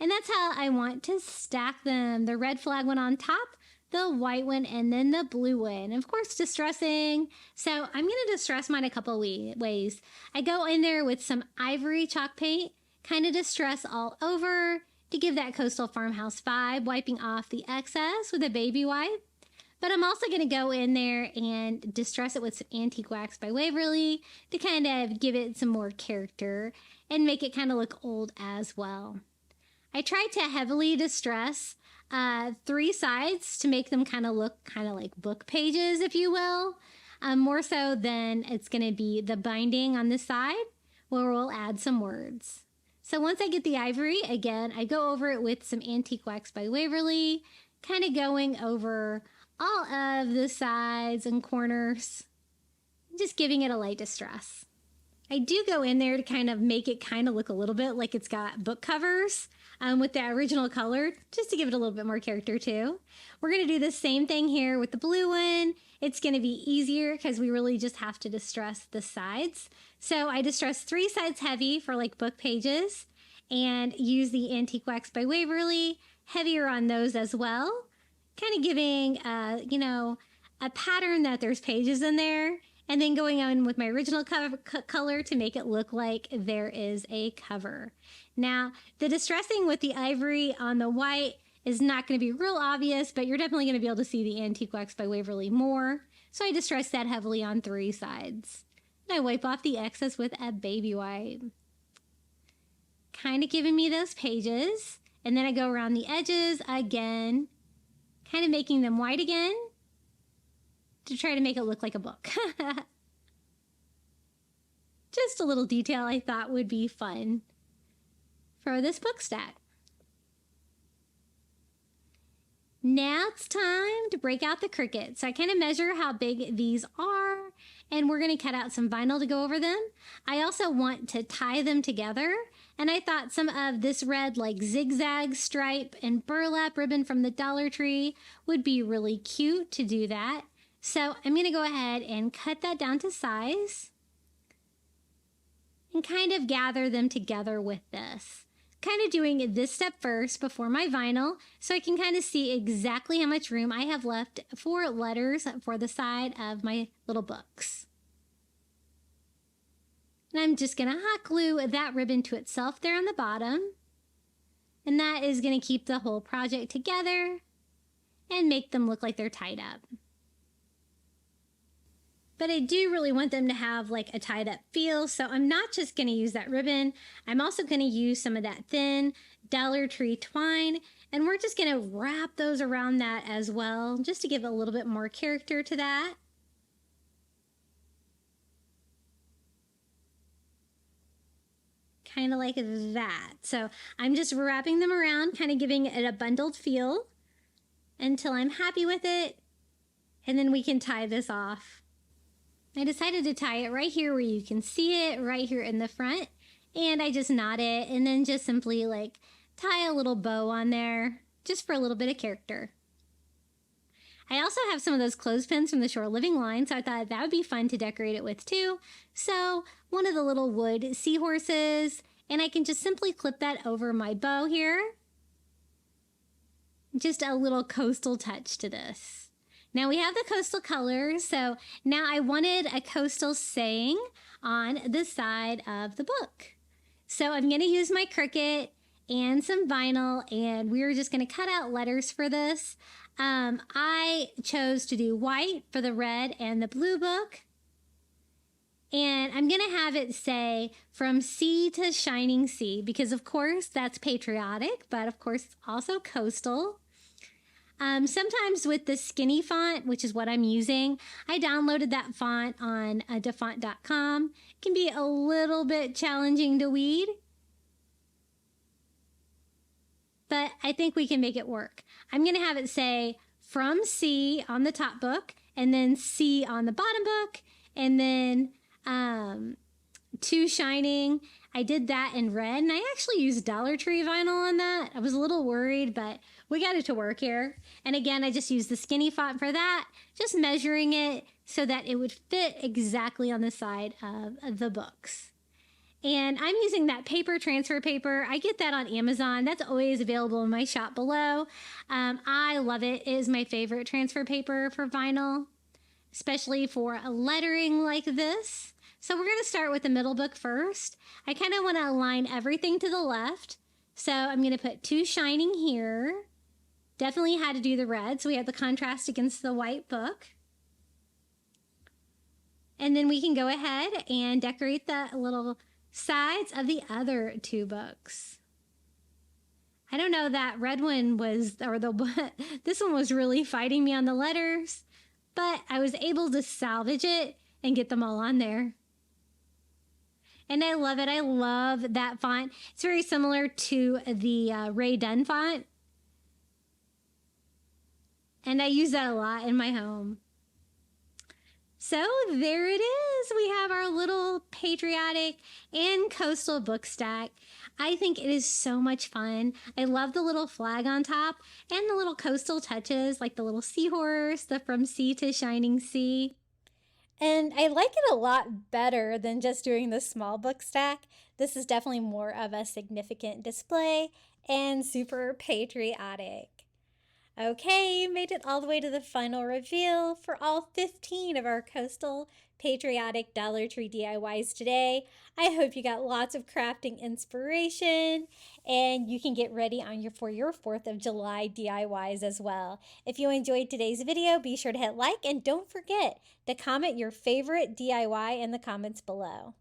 And that's how I want to stack them. The red flag one on top, the white one, and then the blue one. Of course, distressing. So I'm going to distress mine a couple ways. I go in there with some ivory chalk paint, kind of distress all over to give that coastal farmhouse vibe, wiping off the excess with a baby wipe. But I'm also going to go in there and distress it with some Antique Wax by Waverly to kind of give it some more character. and make it kind of look old as well. I tried to heavily distress 3 sides to make them kind of look kind of like book pages, if you will. More so than it's going to be the binding on this side, where we'll add some words. So once I get the ivory, again, I go over it with some Antique Wax by Waverly, kind of going over all of the sides and corners, just giving it a light distress. I do go in there to kind of make it kind of look a little bit like it's got book covers with the original color, just to give it a little bit more character too. We're going to do the same thing here with the blue one. It's going to be easier because we really just have to distress the sides. So I distress 3 sides heavy for like book pages and use the Antique Wax by Waverly, heavier on those as well. Kind of giving, a pattern that there's pages in there, and then going on with my original color to make it look like there is a cover. Now, the distressing with the ivory on the white is not going to be real obvious, but you're definitely going to be able to see the Antique Wax by Waverly more. So I distress that heavily on 3 sides. And I wipe off the excess with a baby wipe. Kind of giving me those pages. And then I go around the edges again, kind of making them white again to try to make it look like a book. Just a little detail I thought would be fun for this book stat. Now it's time to break out the Cricut. So I kind of measure how big these are, and we're going to cut out some vinyl to go over them. I also want to tie them together, and I thought some of this red like zigzag stripe and burlap ribbon from the Dollar Tree would be really cute to do that. So I'm going to go ahead and cut that down to size and kind of gather them together with this. Kind of doing this step first before my vinyl, so I can kind of see exactly how much room I have left for letters for the side of my little books. And I'm just going to hot glue that ribbon to itself there on the bottom. And that is going to keep the whole project together and make them look like they're tied up. But I do really want them to have like a tied up feel, so I'm not just going to use that ribbon. I'm also going to use some of that thin Dollar Tree twine, and we're just going to wrap those around that as well, just to give a little bit more character to that. Kind of like that. So I'm just wrapping them around, kind of giving it a bundled feel until I'm happy with it, and then we can tie this off. I decided to tie it right here where you can see it, right here in the front. And I just knot it and then just simply like tie a little bow on there just for a little bit of character. I also have some of those clothespins from the Shore Living line, so I thought that would be fun to decorate it with too. So one of the little wood seahorses, and I can just simply clip that over my bow here. Just a little coastal touch to this. Now we have the coastal colors, so now I wanted a coastal saying on the side of the book. So I'm going to use my Cricut and some vinyl, and we're just going to cut out letters for this. I chose to do white for the red and the blue book. And I'm going to have it say from sea to shining sea, because of course that's patriotic, but of course it's also coastal. Sometimes with the skinny font, which is what I'm using, I downloaded that font on defont.com. It can be a little bit challenging to read, but I think we can make it work. I'm going to have it say from sea on the top book, and then sea on the bottom book, and then to shining. I did that in red, and I actually used Dollar Tree vinyl on that. I was a little worried, but we got it to work here. And again, I just used the skinny font for that, just measuring it so that it would fit exactly on the side of the books. And I'm using that paper, transfer paper. I get that on Amazon. That's always available in my shop below. I love it. It is my favorite transfer paper for vinyl, especially for a lettering like this. So we're going to start with the middle book first. I kind of want to align everything to the left. So I'm going to put to shining here. Definitely had to do the red, so we have the contrast against the white book. And then we can go ahead and decorate the little sides of the other two books. I don't know, that red one was, or this one was really fighting me on the letters, but I was able to salvage it and get them all on there. And I love it. I love that font. It's very similar to the Ray Dunn font. And I use that a lot in my home. So there it is. We have our little patriotic and coastal book stack. I think it is so much fun. I love the little flag on top and the little coastal touches, like the little seahorse, the From Sea to Shining Sea. And I like it a lot better than just doing the small book stack. This is definitely more of a significant display and super patriotic. Okay, made it all the way to the final reveal for all 15 of our coastal patriotic Dollar Tree DIYs today. I hope you got lots of crafting inspiration and you can get ready for your 4th of July DIYs as well. If you enjoyed today's video, be sure to hit like and don't forget to comment your favorite DIY in the comments below.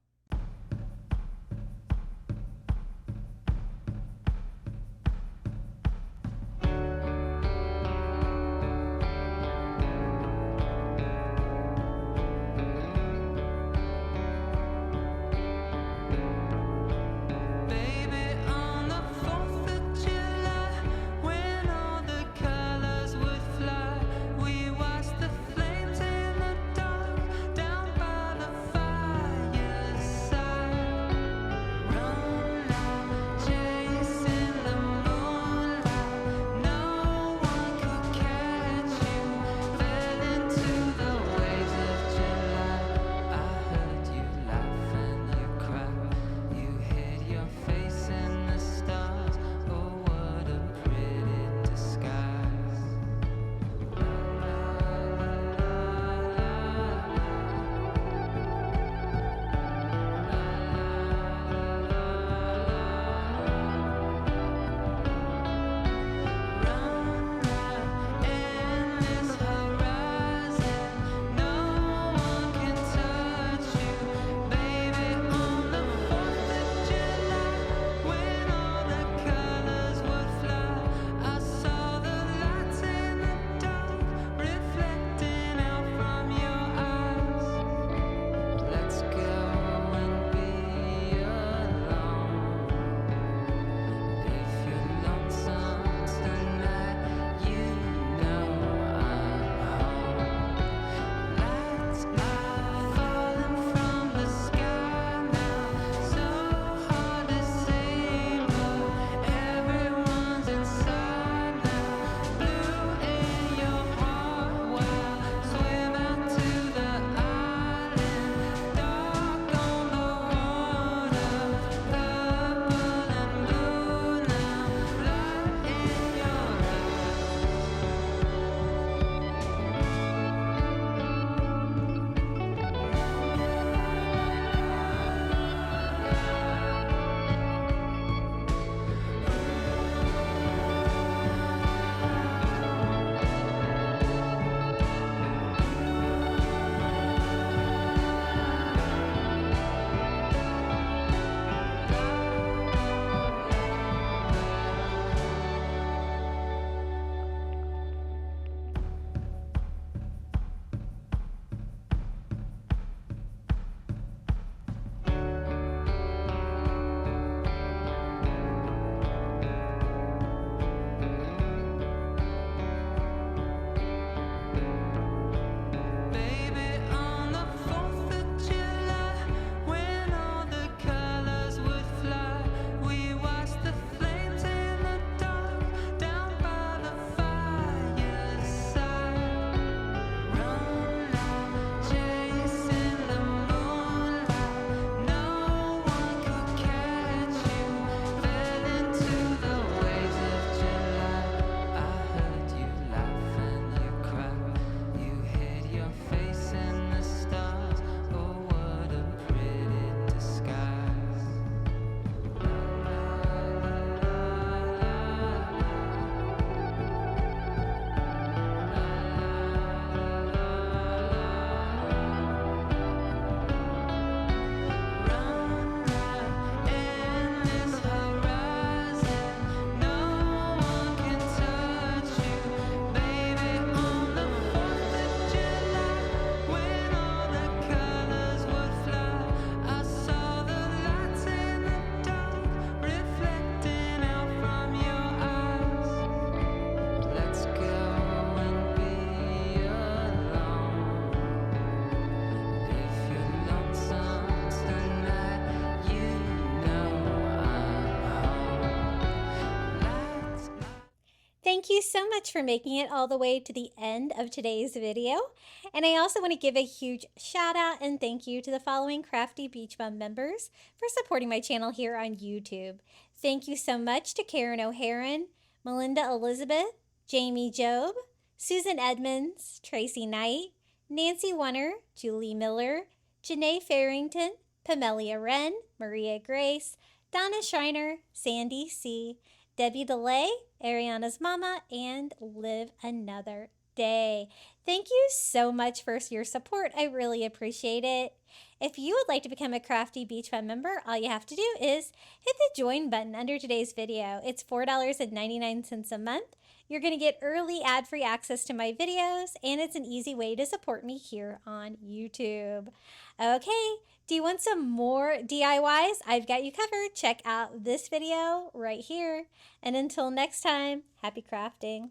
Thank you so much for making it all the way to the end of today's video. And I also want to give a huge shout out and thank you to the following Crafty Beach Bum members for supporting my channel here on YouTube. Thank you so much to Karen O'Haron, Melinda Elizabeth, Jamie Job, Susan Edmonds, Tracy Knight, Nancy Wunner, Julie Miller, Janae Farrington, Pamelia Wren, Maria Grace, Donna Schreiner, Sandy C., Debbie DeLay, Ariana's Mama, and Live Another Day. Thank you so much for your support. I really appreciate it. If you would like to become a Crafty Beach Bum member, all you have to do is hit the join button under today's video. It's $4.99 a month. You're going to get early ad-free access to my videos, and it's an easy way to support me here on YouTube. Okay, do you want some more DIYs? I've got you covered. Check out this video right here. And until next time, happy crafting.